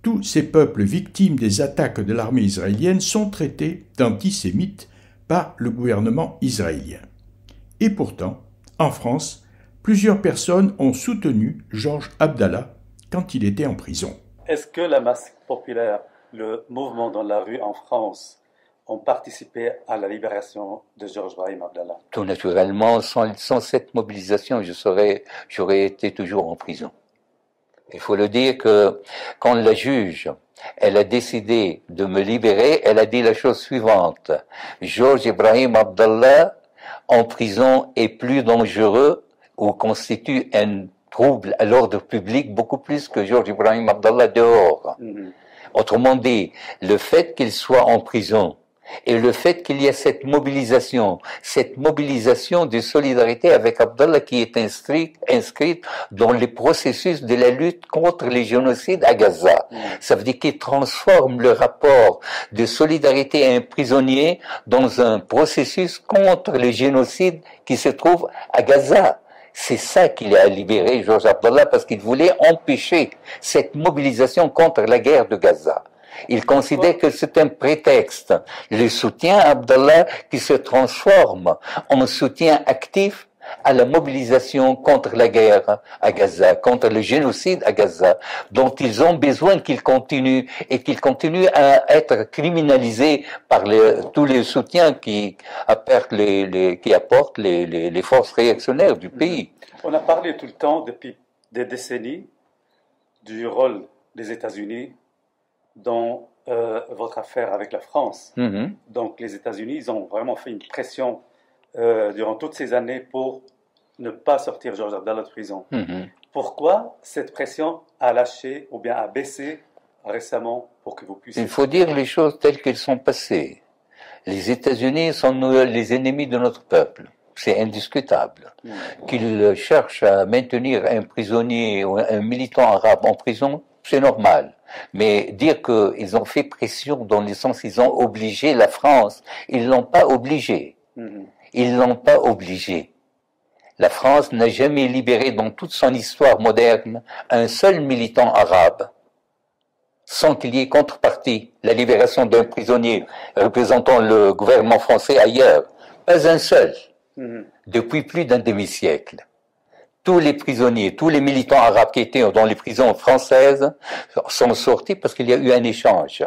tous ces peuples victimes des attaques de l'armée israélienne sont traités d'antisémites par le gouvernement israélien. Et pourtant, en France, plusieurs personnes ont soutenu Georges Abdallah quand il était en prison. Est-ce que la masse populaire, le mouvement dans la rue en France, ont participé à la libération de Georges Brahim Abdallah? Tout naturellement, sans cette mobilisation, j'aurais été toujours en prison. Il faut le dire que quand la juge, elle a décidé de me libérer, elle a dit la chose suivante. Georges Ibrahim Abdallah en prison est plus dangereux ou constitue un trouble à l'ordre public beaucoup plus que Georges Ibrahim Abdallah dehors. Autrement dit, le fait qu'il soit en prison Et le fait qu'il y ait cette mobilisation de solidarité avec Abdallah qui est inscrite dans les processus de la lutte contre les génocides à Gaza. Ça veut dire qu'il transforme le rapport de solidarité à un prisonnier dans un processus contre le génocide qui se trouve à Gaza. C'est ça qu'il a libéré, Georges Abdallah, parce qu'il voulait empêcher cette mobilisation contre la guerre de Gaza. Il considère que c'est un prétexte, le soutien à Abdallah qui se transforme en soutien actif à la mobilisation contre la guerre à Gaza, contre le génocide à Gaza, dont ils ont besoin qu'il continue et qu'il continue à être criminalisé par tous les soutiens qui apportent les forces réactionnaires du pays. On a parlé tout le temps, depuis des décennies, du rôle des États-Unis dans votre affaire avec la France. Donc les États-Unis, ils ont vraiment fait une pression durant toutes ces années pour ne pas sortir Georges Abdallah de prison. Pourquoi cette pression a lâché ou bien a baissé récemment pour que vous puissiez... Il faut dire les choses telles qu'elles sont passées. Les États-Unis sont les ennemis de notre peuple. C'est indiscutable. Qu'ils cherchent à maintenir un prisonnier ou un militant arabe en prison, c'est normal. Mais dire qu'ils ont fait pression dans le sens qu'ils ont obligé la France, ils l'ont pas obligé. Ils l'ont pas obligé. La France n'a jamais libéré dans toute son histoire moderne un seul militant arabe sans qu'il y ait contrepartie, la libération d'un prisonnier représentant le gouvernement français ailleurs. Pas un seul. Depuis plus d'un demi-siècle. Tous les prisonniers, tous les militants arabes qui étaient dans les prisons françaises sont sortis parce qu'il y a eu un échange.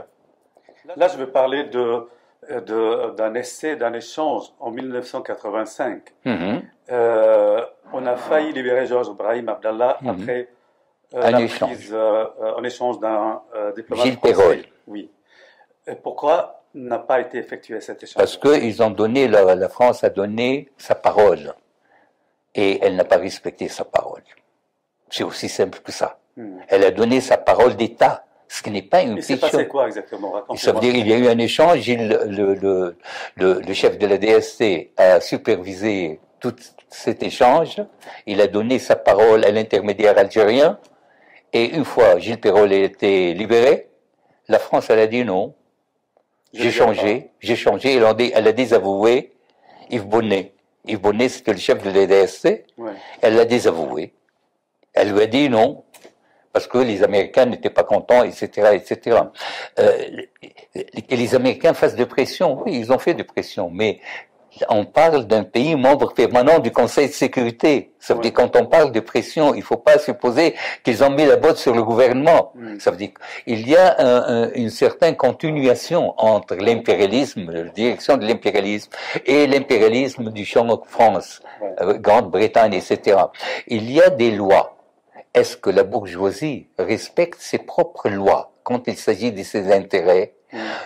Là, je veux parler d'un essai, d'un échange en 1985. On a failli libérer Georges Brahim Abdallah après la prise en échange d'un diplomate Gilles français. Perrol. Oui. Et pourquoi n'a pas été effectué cet échange? Parce que la France a donné sa parole. Et elle n'a pas respecté sa parole. C'est aussi simple que ça. Elle a donné sa parole d'État, ce qui n'est pas une fiction. Il s'est passé quoi exactement? Ça veut dire qu'il y a eu un échange, le chef de la DST a supervisé tout cet échange, il a donné sa parole à l'intermédiaire algérien, et une fois Gilles Perrol a été libéré, la France, elle a dit non, j'ai changé, elle a désavoué Yves Bonnet. Yves Bonnet, c'était le chef de la DST, elle l'a désavoué. Elle lui a dit non, parce que les Américains n'étaient pas contents, etc., etc. Que les Américains fassent de pression, oui, ils ont fait de pression, mais on parle d'un pays membre permanent du Conseil de sécurité. Ça veut dire quand on parle de pression, il ne faut pas supposer qu'ils ont mis la botte sur le gouvernement. Ça veut dire qu'il y a une certaine continuation entre l'impérialisme, la direction de l'impérialisme, et l'impérialisme du champ France, Grande-Bretagne, etc. Il y a des lois. Est-ce que la bourgeoisie respecte ses propres lois quand il s'agit de ses intérêts?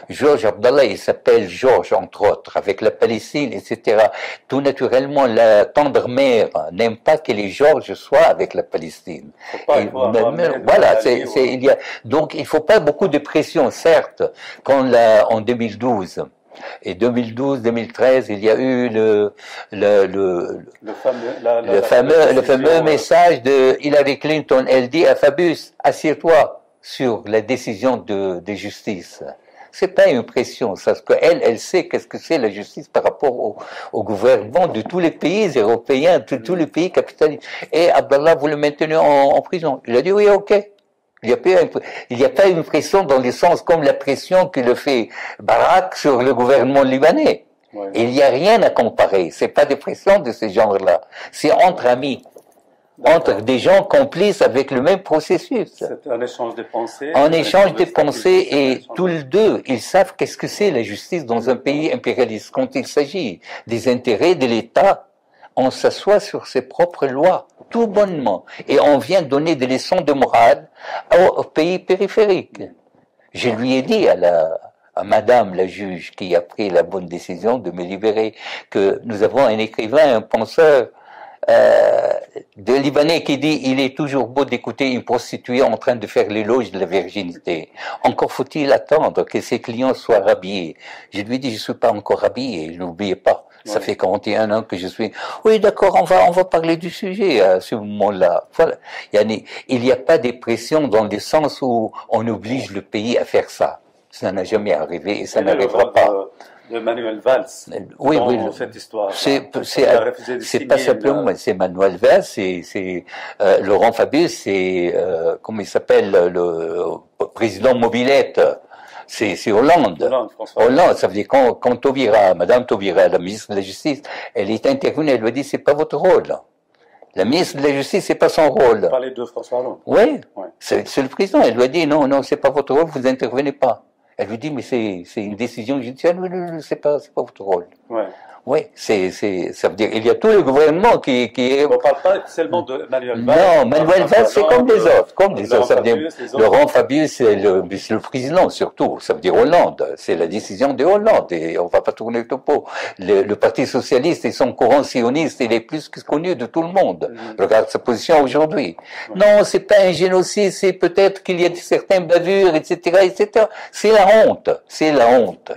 Georges Abdallah, il s'appelle Georges, entre autres, avec la Palestine, etc. Tout naturellement, la tendre mère n'aime pas que les Georges soient avec la Palestine. Voilà, donc il ne faut pas beaucoup de pression, certes, en 2012. Et 2012-2013, il y a eu le fameux message de Hillary Clinton. Elle dit à Fabius, assieds-toi sur la décision de justice. C'est pas une pression, parce qu'elle sait qu'est-ce que c'est la justice par rapport au gouvernement de tous les pays européens, de tous les pays capitalistes. Et Abdallah voulait le maintenir en prison. Il a dit oui, ok. Il n'y a pas une pression dans le sens comme la pression que le fait Barak sur le gouvernement libanais. Il n'y a rien à comparer. C'est pas des pressions de ce genre-là. C'est entre amis. Entre des gens complices avec le même processus. C'est un échange de pensées. Un échange de pensées et tous les deux, ils savent qu'est-ce que c'est la justice dans un pays impérialiste. Quand il s'agit des intérêts de l'État, on s'assoit sur ses propres lois, tout bonnement. Et on vient donner des leçons de morale aux pays périphériques. Je lui ai dit à madame la juge qui a pris la bonne décision de me libérer que nous avons un écrivain, un penseur, de Libanais qui dit il est toujours beau d'écouter une prostituée en train de faire l'éloge de la virginité. Encore faut-il attendre que ses clients soient rhabillés. Je lui dis je suis pas encore habillé, n'oubliez pas. Ça fait 41 ans que je suis. Oui, d'accord, on va parler du sujet à ce moment-là. Voilà. Il n'y a pas de pression dans le sens où on oblige le pays à faire ça. Ça n'a jamais arrivé et ça n'arrivera pas. De Manuel Valls. Oui, oui. Cette histoire. C'est pas simplement, c'est Manuel Valls, c'est Laurent Fabius, c'est comment il s'appelle le président Mobilette. C'est Hollande. Hollande, ça veut dire quand Taubira, Madame Taubira, la ministre de la Justice, elle est intervenue, elle lui a dit c'est pas votre rôle. La ministre de la Justice, c'est pas son rôle. Vous parlez de François Hollande. Oui, ouais. C'est le président. Elle lui a dit non, c'est pas votre rôle, vous intervenez pas. Elle lui dit mais c'est une décision judiciaire. Non, c'est pas votre rôle. Ouais. Oui, ça veut dire il y a tout le gouvernement qui est... On ne parle pas seulement de Manuel Valls. Non, Manuel Valls, c'est comme les autres. Ça veut dire Laurent Fabius, c'est le président surtout. Ça veut dire Hollande. C'est la décision de Hollande. Et on ne va pas tourner le topo. Le Parti Socialiste et son courant sioniste, il est plus que connu de tout le monde. Regarde sa position aujourd'hui. Non, c'est pas un génocide, c'est peut-être qu'il y a certaines bavures, etc., etc. C'est la honte. C'est la honte.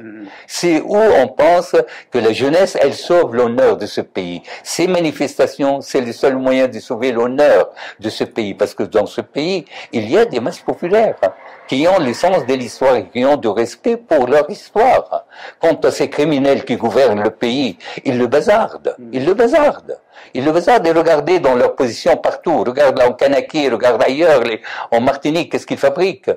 C'est où on pense que la jeunesse elle sauve l'honneur de ce pays. Ces manifestations, c'est le seul moyen de sauver l'honneur de ce pays, parce que dans ce pays, il y a des masses populaires qui ont le sens de l'histoire et qui ont du respect pour leur histoire. Quant à ces criminels qui gouvernent le pays, ils le bazardent. Ils le bazardent. Ils le bazardent et regardez dans leur position partout. Regarde là en Kanaki, regarde ailleurs, en Martinique, qu'est-ce qu'ils fabriquent.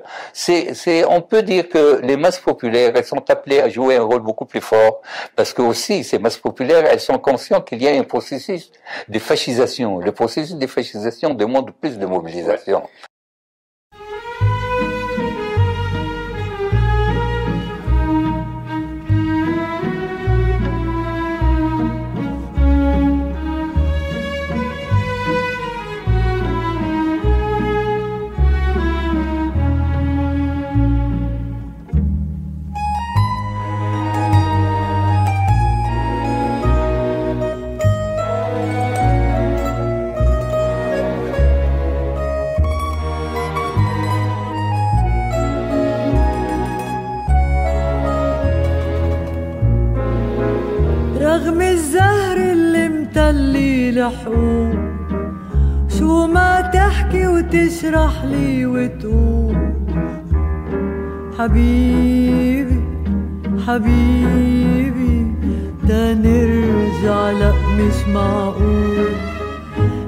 On peut dire que les masses populaires, elles sont appelées à jouer un rôle beaucoup plus fort, parce que aussi, ces masses populaires, elles sont conscientes qu'il y a un processus de fascisation. Le processus de fascisation demande plus de mobilisation. رغم الزهر اللي متلي لحقوق شو ما تحكي وتشرح لي وتقول حبيبي حبيبي تنرجع لأ مش معقول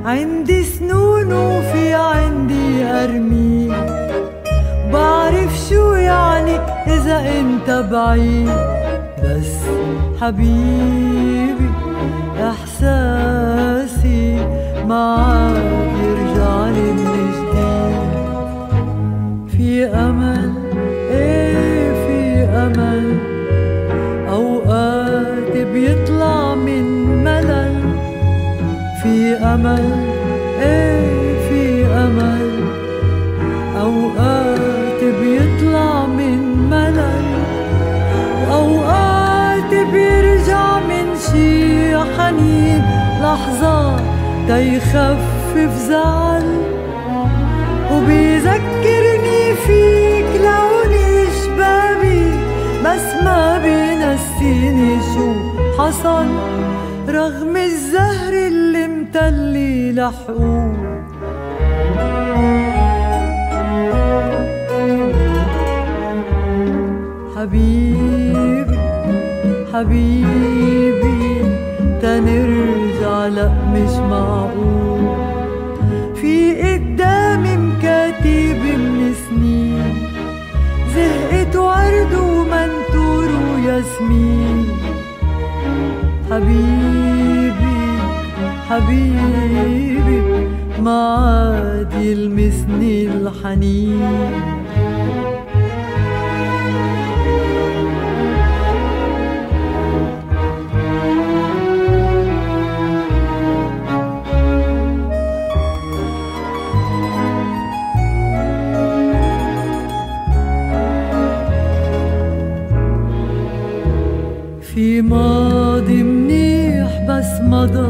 عندي سنون وفي عندي أرمين بعرف شو يعني إذا انت بعيد بس حبيبي إحساسي معاك يرجعلي من جديد في أمل إيه في أمل أوقات بيطلع من ملل في أمل إيه في أمل أوقات بيطلع من ملل وأوقات بيرجع من شي حنين لحظات تيخفف زعل وبيذكرني فيك لوني شبابي بس ما بينسيني شو حصل رغم الزهر اللي متلي لحقوق حبيبي حبيبي تنرجع لأ مش معقول في قدامي مكاتب من سنين زهقت ورد ومنتور وياسمين حبيبي حبيبي ما عاد يلمسني الحنين في ماضي منيح بس مضى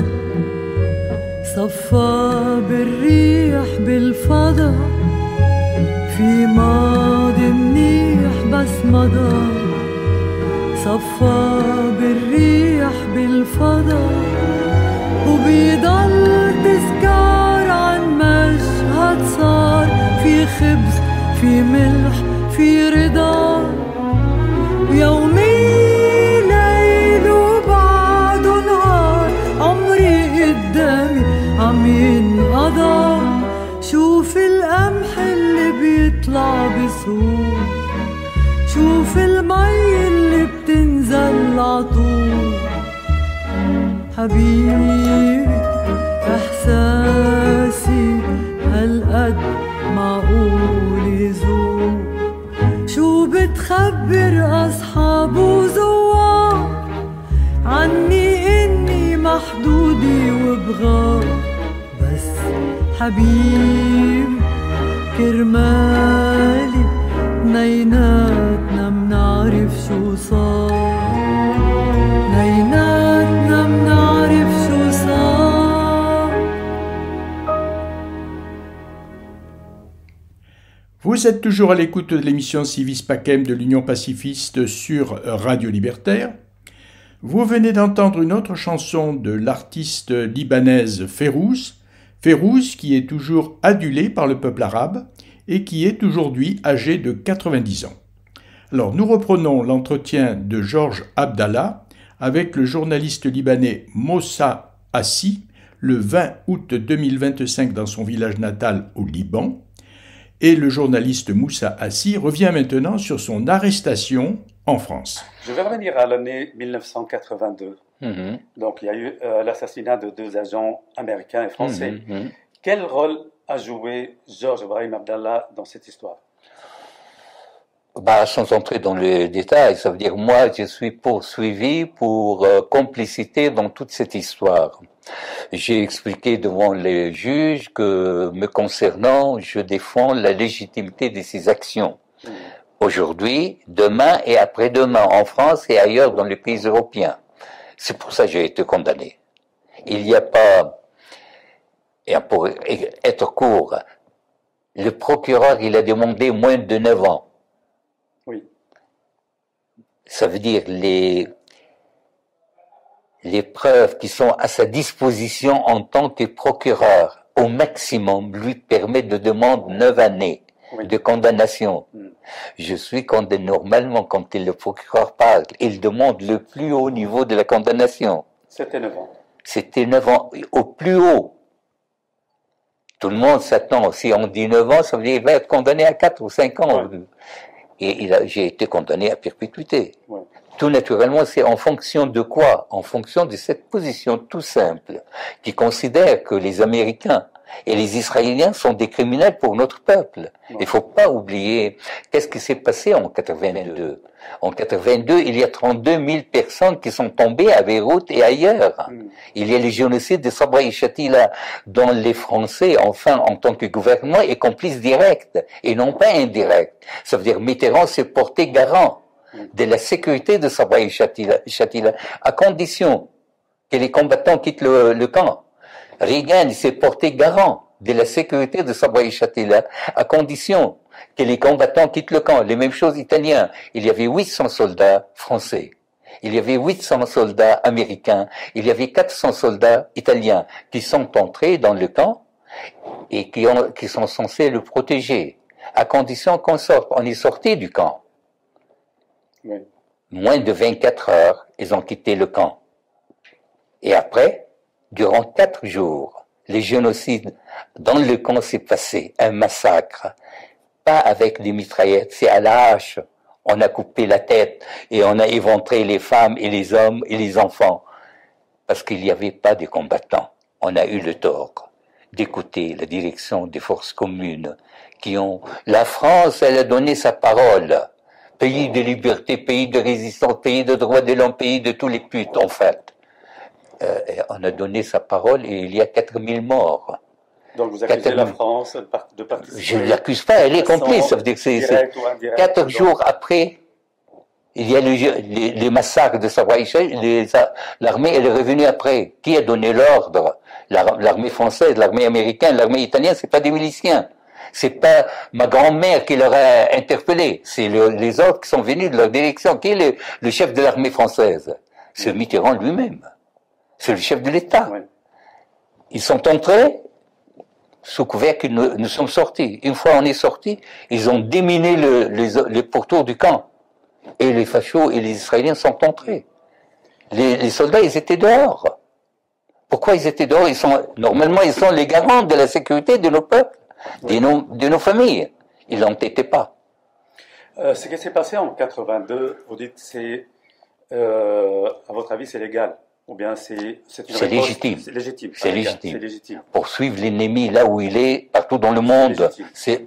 صفى بالريح بالفضا في ماضي منيح بس مضى صفى بالريح بالفضا وبيضل تذكار عن مشهد صار في خبز في ملح في رضا ويومي ليل وبعده نهار عمري قدامي عم ينقضى شوف القمح اللي بيطلع بسهول شوف المي اللي بتنزل عطول حبيبي احساسي هالقد معقول يزول شو بتخبر اصحاب وزوار عني اني محدودي وبغار بس حبيبي كرمالي نيناتنا منعرف شو صار نيناتنا منعرف شو صار. Vous êtes toujours à l'écoute de l'émission Civis Pacem de l'Union pacifiste sur Radio Libertaire. Vous venez d'entendre une autre chanson de l'artiste libanaise Férouz. Férouz qui est toujours adulée par le peuple arabe et qui est aujourd'hui âgée de 90 ans. Alors nous reprenons l'entretien de Georges Abdallah avec le journaliste libanais Moussa Hassi le 20 août 2025 dans son village natal au Liban. Et le journaliste Moussa Hassi revient maintenant sur son arrestation en France. Je vais revenir à l'année 1982. Donc, il y a eu l'assassinat de 2 agents américains et français. Quel rôle a joué Georges Ibrahim Abdallah dans cette histoire? Sans entrer dans les détails, ça veut dire moi, je suis poursuivi pour complicité dans toute cette histoire. J'ai expliqué devant les juges que, me concernant, je défends la légitimité de ces actions. Aujourd'hui, demain et après-demain, en France et ailleurs dans les pays européens. C'est pour ça que j'ai été condamné. Il n'y a pas, et pour être court, le procureur, il a demandé moins de 9 ans. Oui. Ça veut dire les preuves qui sont à sa disposition en tant que procureur, au maximum, lui permet de demander 9 années de condamnation. Je suis condamné normalement quand le procureur parle. Il demande le plus haut niveau de la condamnation. C'était 9 ans. C'était 9 ans, au plus haut. Tout le monde s'attend. Si on dit 9 ans, ça veut dire qu'il va être condamné à 4 ou 5 ans. Ouais. Et j'ai été condamné à perpétuité. Ouais. Tout naturellement, c'est en fonction de quoi? En fonction de cette position tout simple, qui considère que les Américains et les Israéliens sont des criminels pour notre peuple. Il ne faut pas oublier qu'est-ce qui s'est passé en 82. En 82, il y a 32 000 personnes qui sont tombées à Beyrouth et ailleurs. Il y a le génocide de Sabra et Shatila, dont les Français, enfin, en tant que gouvernement, est complice direct et non pas indirect. Ça veut dire Mitterrand s'est porté garant de la sécurité de Sabra et Shatila, à condition que les combattants quittent le camp. Reagan s'est porté garant de la sécurité de Sabra et Shatila, à condition que les combattants quittent le camp. Les mêmes choses italiens. Il y avait 800 soldats français. Il y avait 800 soldats américains. Il y avait 400 soldats italiens qui sont entrés dans le camp et qui sont censés le protéger, à condition qu'on sorte. On est sorti du camp. Oui. Moins de 24 heures, ils ont quitté le camp. Et après, durant 4 jours, les génocides dans le camp s'est passé, un massacre. Pas avec des mitraillettes, c'est à la hache. On a coupé la tête et on a éventré les femmes et les hommes et les enfants. Parce qu'il n'y avait pas de combattants. On a eu le tort d'écouter la direction des forces communes qui ont... La France, elle a donné sa parole. Pays de liberté, pays de résistance, pays de droits de l'homme, pays de tous les putes, en fait. On a donné sa parole et il y a 4000 morts. Donc vous accusez la France de participer? Je ne l'accuse pas, elle est complice. Ça veut dire que c'est 4 jours après, il y a les massacres de Sabra. L'armée elle est revenue après. Qui a donné l'ordre? L'armée française, l'armée américaine, l'armée italienne, c'est pas des miliciens. C'est pas ma grand-mère qui leur a interpellé. C'est les autres qui sont venus de leur direction. Qui est le chef de l'armée française? C'est Mitterrand lui-même. C'est le chef de l'État. Oui. Ils sont entrés sous couvert que nous sommes sortis. Une fois on est sortis, ils ont déminé le pourtour du camp. Et les fachos et les Israéliens sont entrés. Les soldats, ils étaient dehors. Pourquoi ils étaient dehors? Normalement, ils sont les garants de la sécurité de nos peuples, de nos familles. Ils n'en étaient pas. Ce qui s'est passé en 82, vous dites, à votre avis, c'est légal? Ou bien c'est légitime. C'est légitime. C'est légitime. Poursuivre l'ennemi là où il est, partout dans le monde,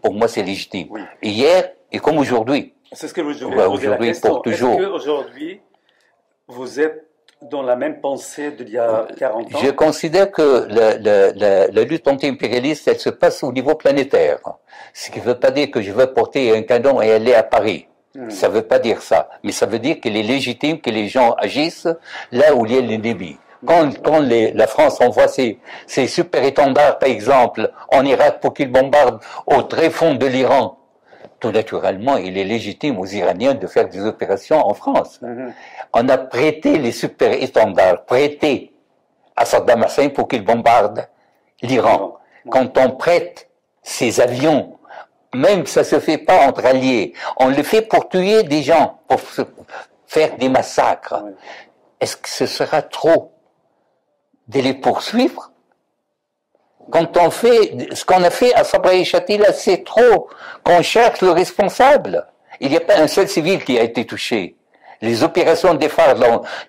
pour moi, c'est légitime. Oui. Hier, et comme aujourd'hui. C'est ce que je voulais poser la question. Pour toujours. Est-ce qu'aujourd'hui, vous êtes dans la même pensée d'il y a 40 ans? Je considère que la lutte anti-impérialiste, elle se passe au niveau planétaire. Ce qui ne veut pas dire que je veux porter un canon et aller à Paris. Ça ne veut pas dire ça. Mais ça veut dire qu'il est légitime que les gens agissent là où il y a l'ennemi. Quand la France envoie ses super étendards, par exemple, en Irak pour qu'ils bombardent au très fond de l'Iran, tout naturellement, il est légitime aux Iraniens de faire des opérations en France. On a prêté les super étendards, prêté à Saddam Hussein pour qu'il bombarde l'Iran. Quand on prête ces avions, même ça se fait pas entre alliés, on le fait pour tuer des gens, pour faire des massacres. Est-ce que ce sera trop de les poursuivre? Quand on fait ce qu'on a fait à Sabra et Shatila, c'est trop qu'on cherche le responsable. Il n'y a pas un seul civil qui a été touché. Les opérations des FARC,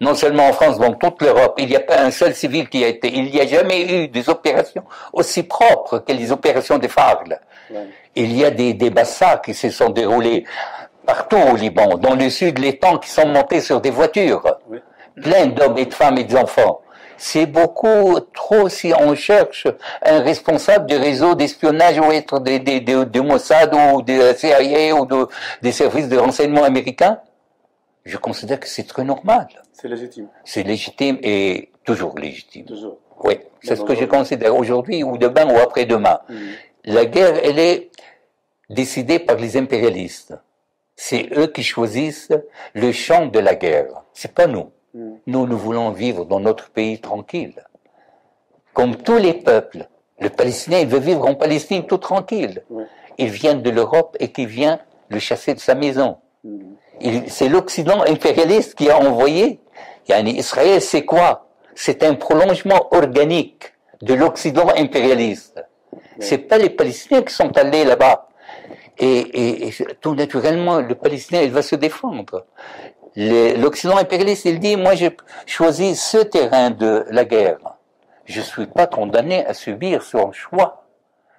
non seulement en France, dans toute l'Europe, il n'y a pas un seul civil qui a été... Il n'y a jamais eu des opérations aussi propres que les opérations des FARC. Il y a des massacres qui se sont déroulés partout au Liban, dans le sud, les tanks qui sont montés sur des voitures, plein d'hommes et de femmes et d'enfants. C'est beaucoup trop si on cherche un responsable du réseau d'espionnage ou être de Mossad ou de CIA ou des services de renseignement américains. Je considère que c'est très normal. C'est légitime. C'est légitime et toujours légitime. Toujours. Oui, c'est ce que je considère aujourd'hui ou demain ou après-demain. La guerre, elle est décidée par les impérialistes. C'est eux qui choisissent le champ de la guerre. C'est pas nous. Nous voulons vivre dans notre pays tranquille. Comme tous les peuples. Le Palestinien, il veut vivre en Palestine tout tranquille. Il vient de l'Europe et qui vient le chasser de sa maison. C'est l'Occident impérialiste qui a envoyé. Israël, c'est quoi? C'est un prolongement organique de l'Occident impérialiste. C'est pas les Palestiniens qui sont allés là-bas. Et tout naturellement, le Palestinien, il va se défendre. L'Occident impérialiste, il dit, moi, j'ai choisi ce terrain de la guerre. Je suis pas condamné à subir son choix.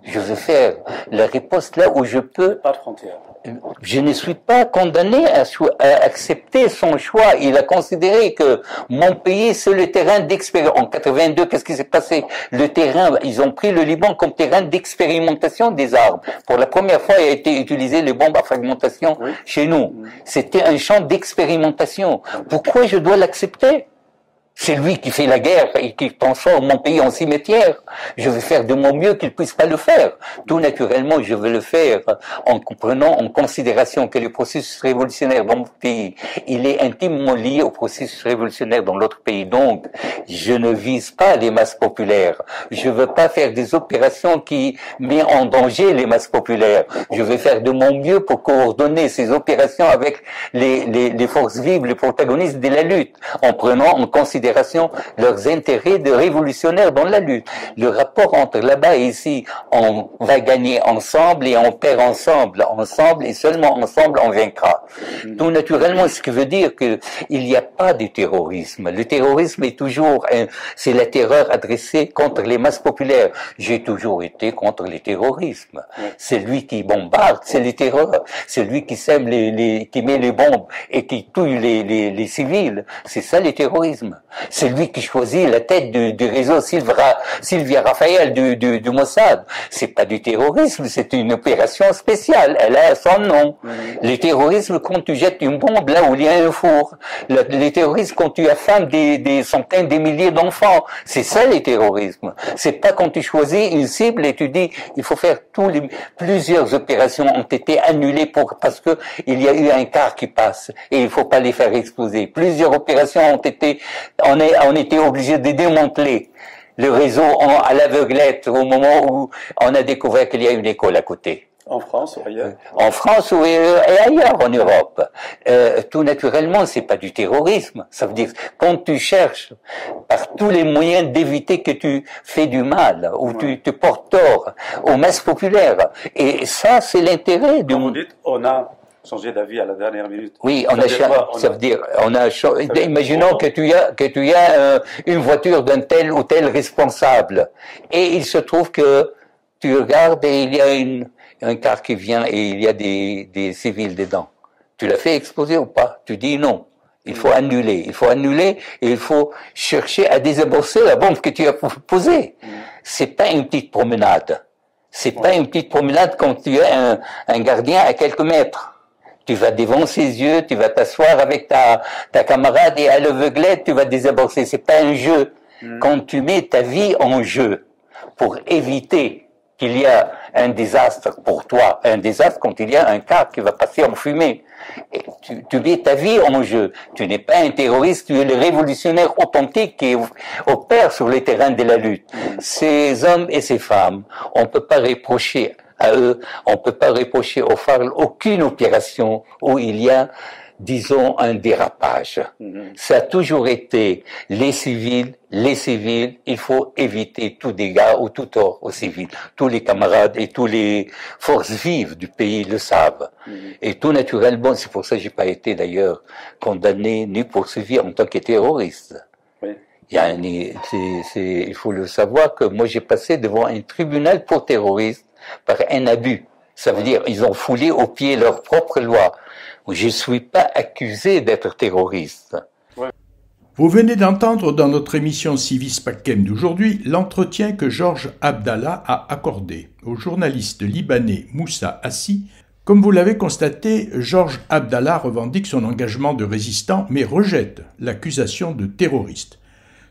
Je veux faire la riposte là où je peux. Pas de frontières. Je ne suis pas condamné à accepter son choix. Il a considéré que mon pays, c'est le terrain d'expérience. En 82, qu'est-ce qui s'est passé? Le terrain, ils ont pris le Liban comme terrain d'expérimentation des armes. Pour la première fois, il a été utilisé les bombes à fragmentation chez nous. C'était un champ d'expérimentation. Pourquoi je dois l'accepter? C'est lui qui fait la guerre et qui transforme mon pays en cimetière. Je vais faire de mon mieux qu'il puisse pas le faire. Tout naturellement, je vais le faire en prenant en considération que le processus révolutionnaire dans mon pays, il est intimement lié au processus révolutionnaire dans l'autre pays. Donc, je ne vise pas les masses populaires. Je veux pas faire des opérations qui mettent en danger les masses populaires. Je vais faire de mon mieux pour coordonner ces opérations avec les forces vives, les protagonistes de la lutte, en prenant en considération leurs intérêts de révolutionnaires dans la lutte. Le rapport entre là-bas et ici, on va gagner ensemble et on perd ensemble. Ensemble et seulement ensemble on vaincra. Tout naturellement, ce qui veut dire que il n'y a pas de terrorisme. Le terrorisme est toujours c'est la terreur adressée contre les masses populaires. J'ai toujours été contre le terrorisme. C'est lui qui bombarde, c'est le terreur. C'est lui qui sème qui met les bombes et qui tue les civils. C'est ça le terrorisme. C'est lui qui choisit la tête du réseau Sylvia Raphaël du Mossad. C'est pas du terrorisme, c'est une opération spéciale. Elle a son nom. Les terrorismes, quand tu jettes une bombe là où il y a un four. Les terroristes, quand tu affames des centaines, des milliers d'enfants. C'est ça les terrorismes. C'est pas quand tu choisis une cible et tu dis, il faut faire plusieurs opérations ont été annulées parce que il y a eu un quart qui passe et il faut pas les faire exploser. Plusieurs opérations on était obligé de démanteler le réseau à l'aveuglette au moment où on a découvert qu'il y a une école à côté. En France ou ailleurs? En France et ailleurs en Europe. Tout naturellement, c'est pas du terrorisme. Ça veut dire quand tu cherches par tous les moyens d'éviter que tu fais du mal ou tu te portes tort aux masses populaires. Et ça, c'est l'intérêt du. Comme vous dites, on a changé d'avis à la dernière minute. Oui, imaginons que tu as une voiture d'un tel ou tel responsable et il se trouve que tu regardes et il y a un car qui vient et il y a des civils dedans. Tu l'as fait exploser ou pas? Tu dis non. Il faut annuler. Il faut annuler et il faut chercher à désamorcer la bombe que tu as posée. C'est pas une petite promenade. C'est pas une petite promenade quand tu as un gardien à quelques mètres. Tu vas devant ses yeux, tu vas t'asseoir avec ta camarade et à l'aveuglette, tu vas désamorcer. C'est pas un jeu. Quand tu mets ta vie en jeu pour éviter qu'il y a un désastre pour toi, un désastre quand il y a un car qui va passer en fumée. Et tu mets ta vie en jeu. Tu n'es pas un terroriste, tu es le révolutionnaire authentique qui opère sur les terrains de la lutte. Ces hommes et ces femmes, on peut pas reprocher à eux, on peut pas reprocher aux FARC aucune opération où il y a, disons, un dérapage. Ça a toujours été les civils, il faut éviter tout dégât ou tout tort aux civils. Tous les camarades et tous les forces vives du pays le savent. Et tout naturellement, c'est pour ça que j'ai pas été d'ailleurs condamné ni poursuivi en tant que terroriste. Oui. Il faut le savoir que moi j'ai passé devant un tribunal pour terroristes par un abus. Ça veut dire ils ont foulé aux pieds leur propre loi. Je ne suis pas accusé d'être terroriste. Vous venez d'entendre dans notre émission Civis Pacem d'aujourd'hui l'entretien que Georges Abdallah a accordé au journaliste libanais Moussa Hassi. Comme vous l'avez constaté, Georges Abdallah revendique son engagement de résistant mais rejette l'accusation de terroriste.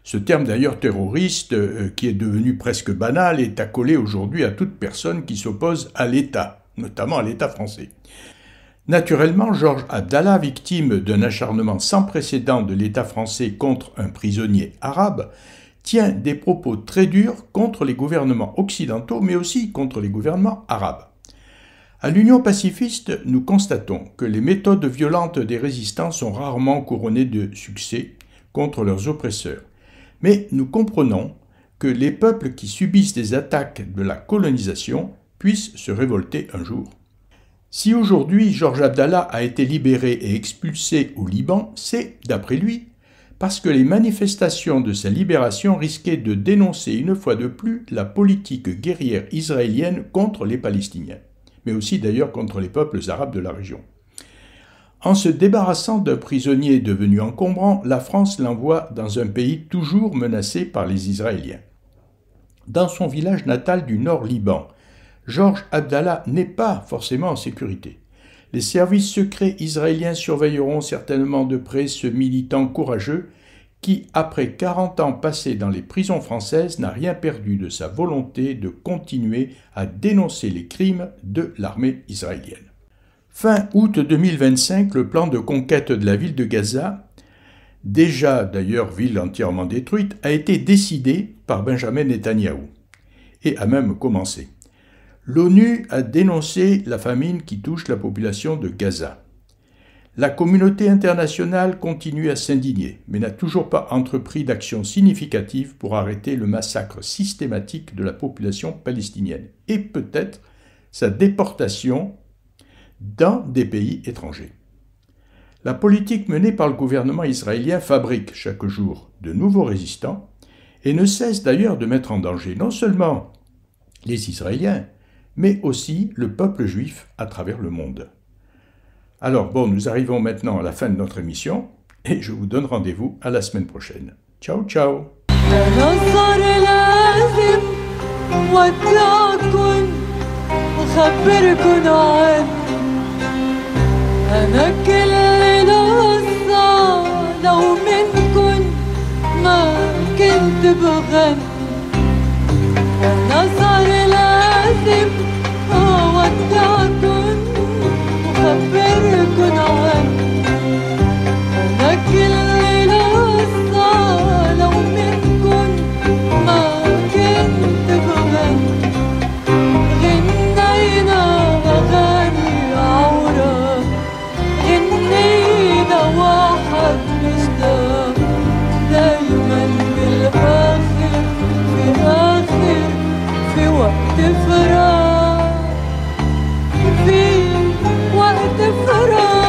Ce terme d'ailleurs terroriste, qui est devenu presque banal, est accolé aujourd'hui à toute personne qui s'oppose à l'État, notamment à l'État français. Naturellement, Georges Abdallah, victime d'un acharnement sans précédent de l'État français contre un prisonnier arabe, tient des propos très durs contre les gouvernements occidentaux, mais aussi contre les gouvernements arabes. À l'Union pacifiste, nous constatons que les méthodes violentes des résistants sont rarement couronnées de succès contre leurs oppresseurs. Mais nous comprenons que les peuples qui subissent des attaques de la colonisation puissent se révolter un jour. Si aujourd'hui Georges Abdallah a été libéré et expulsé au Liban, c'est, d'après lui, parce que les manifestations de sa libération risquaient de dénoncer une fois de plus la politique guerrière israélienne contre les Palestiniens, mais aussi d'ailleurs contre les peuples arabes de la région. En se débarrassant d'un prisonnier devenu encombrant, la France l'envoie dans un pays toujours menacé par les Israéliens. Dans son village natal du Nord Liban, Georges Abdallah n'est pas forcément en sécurité. Les services secrets israéliens surveilleront certainement de près ce militant courageux qui, après 40 ans passés dans les prisons françaises, n'a rien perdu de sa volonté de continuer à dénoncer les crimes de l'armée israélienne. Fin août 2025, le plan de conquête de la ville de Gaza, déjà d'ailleurs ville entièrement détruite, a été décidé par Benjamin Netanyahou et a même commencé. L'ONU a dénoncé la famine qui touche la population de Gaza. La communauté internationale continue à s'indigner, mais n'a toujours pas entrepris d'actions significatives pour arrêter le massacre systématique de la population palestinienne et peut-être sa déportation dans des pays étrangers. La politique menée par le gouvernement israélien fabrique chaque jour de nouveaux résistants et ne cesse d'ailleurs de mettre en danger non seulement les Israéliens, mais aussi le peuple juif à travers le monde. Alors nous arrivons maintenant à la fin de notre émission et je vous donne rendez-vous à la semaine prochaine. Ciao ciao. أنا صار لازم ودعكن وخبركن عني. أنا كل القصة لو منكن ما كنت بغني. أنا صار لازم ودعكن وخبركن عني. أنا كل القصة لو منكن ما كنت بغني. غنينا أغاني عورة، غنينا واحد مشتاق، دايما بالآخر في آخر في وقت فراق، في وقت فراق.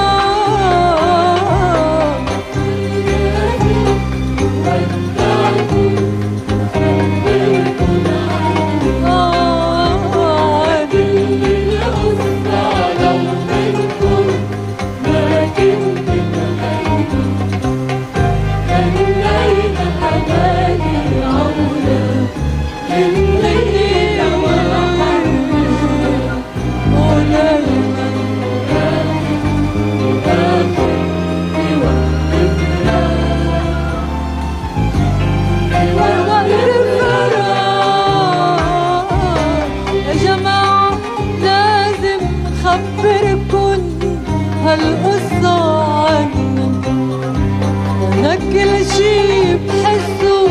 كل شي بحسه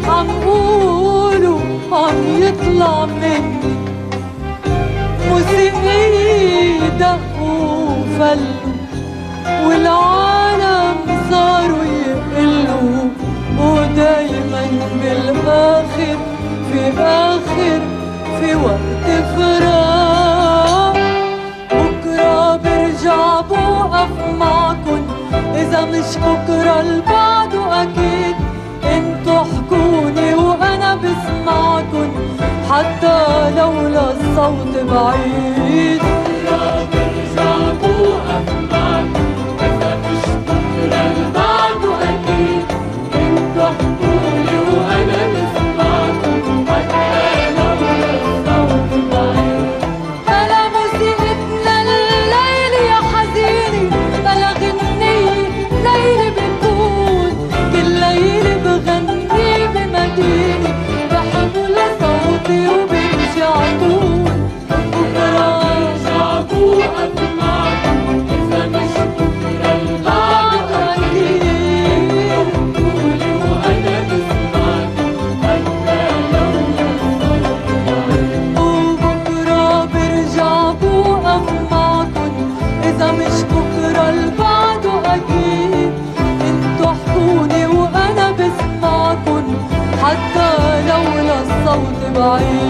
عم قوله عم يطلع مني. موسيقي دقوا وفلوا والعالم صاروا يقلوا، ودايما بالآخر في آخر في وقت فراق. بكرة برجع بوقف معكن، إذا مش بكرة البعده أكيد. انتو حكوني وأنا بسمعكن، حتى لولا الصوت بعيد. بكرة برجع بوقف معكن، إذا مش بكرة البعده أكيد. انتو حكوني وأنا بسمعكن، حتى لولا الصوت بعيد. بلا موسيقتنا الليل يا حزيني، بلا غنية ليلي بكون، كل ليلة بغني بمديني، بحمل صوتي وبرجع طول. بكرة برجع بوقف معكم، إذا مش بكرة البعده أكيد. قولي وأنا بسمعكم، حتى لولا الصوت بعيد. وبكرة برجع بوقف معكم، إذا مش بكرة البعده أكيد. انتو حكوني وأنا بسمعكن، حتى لولا الصوت بعيد.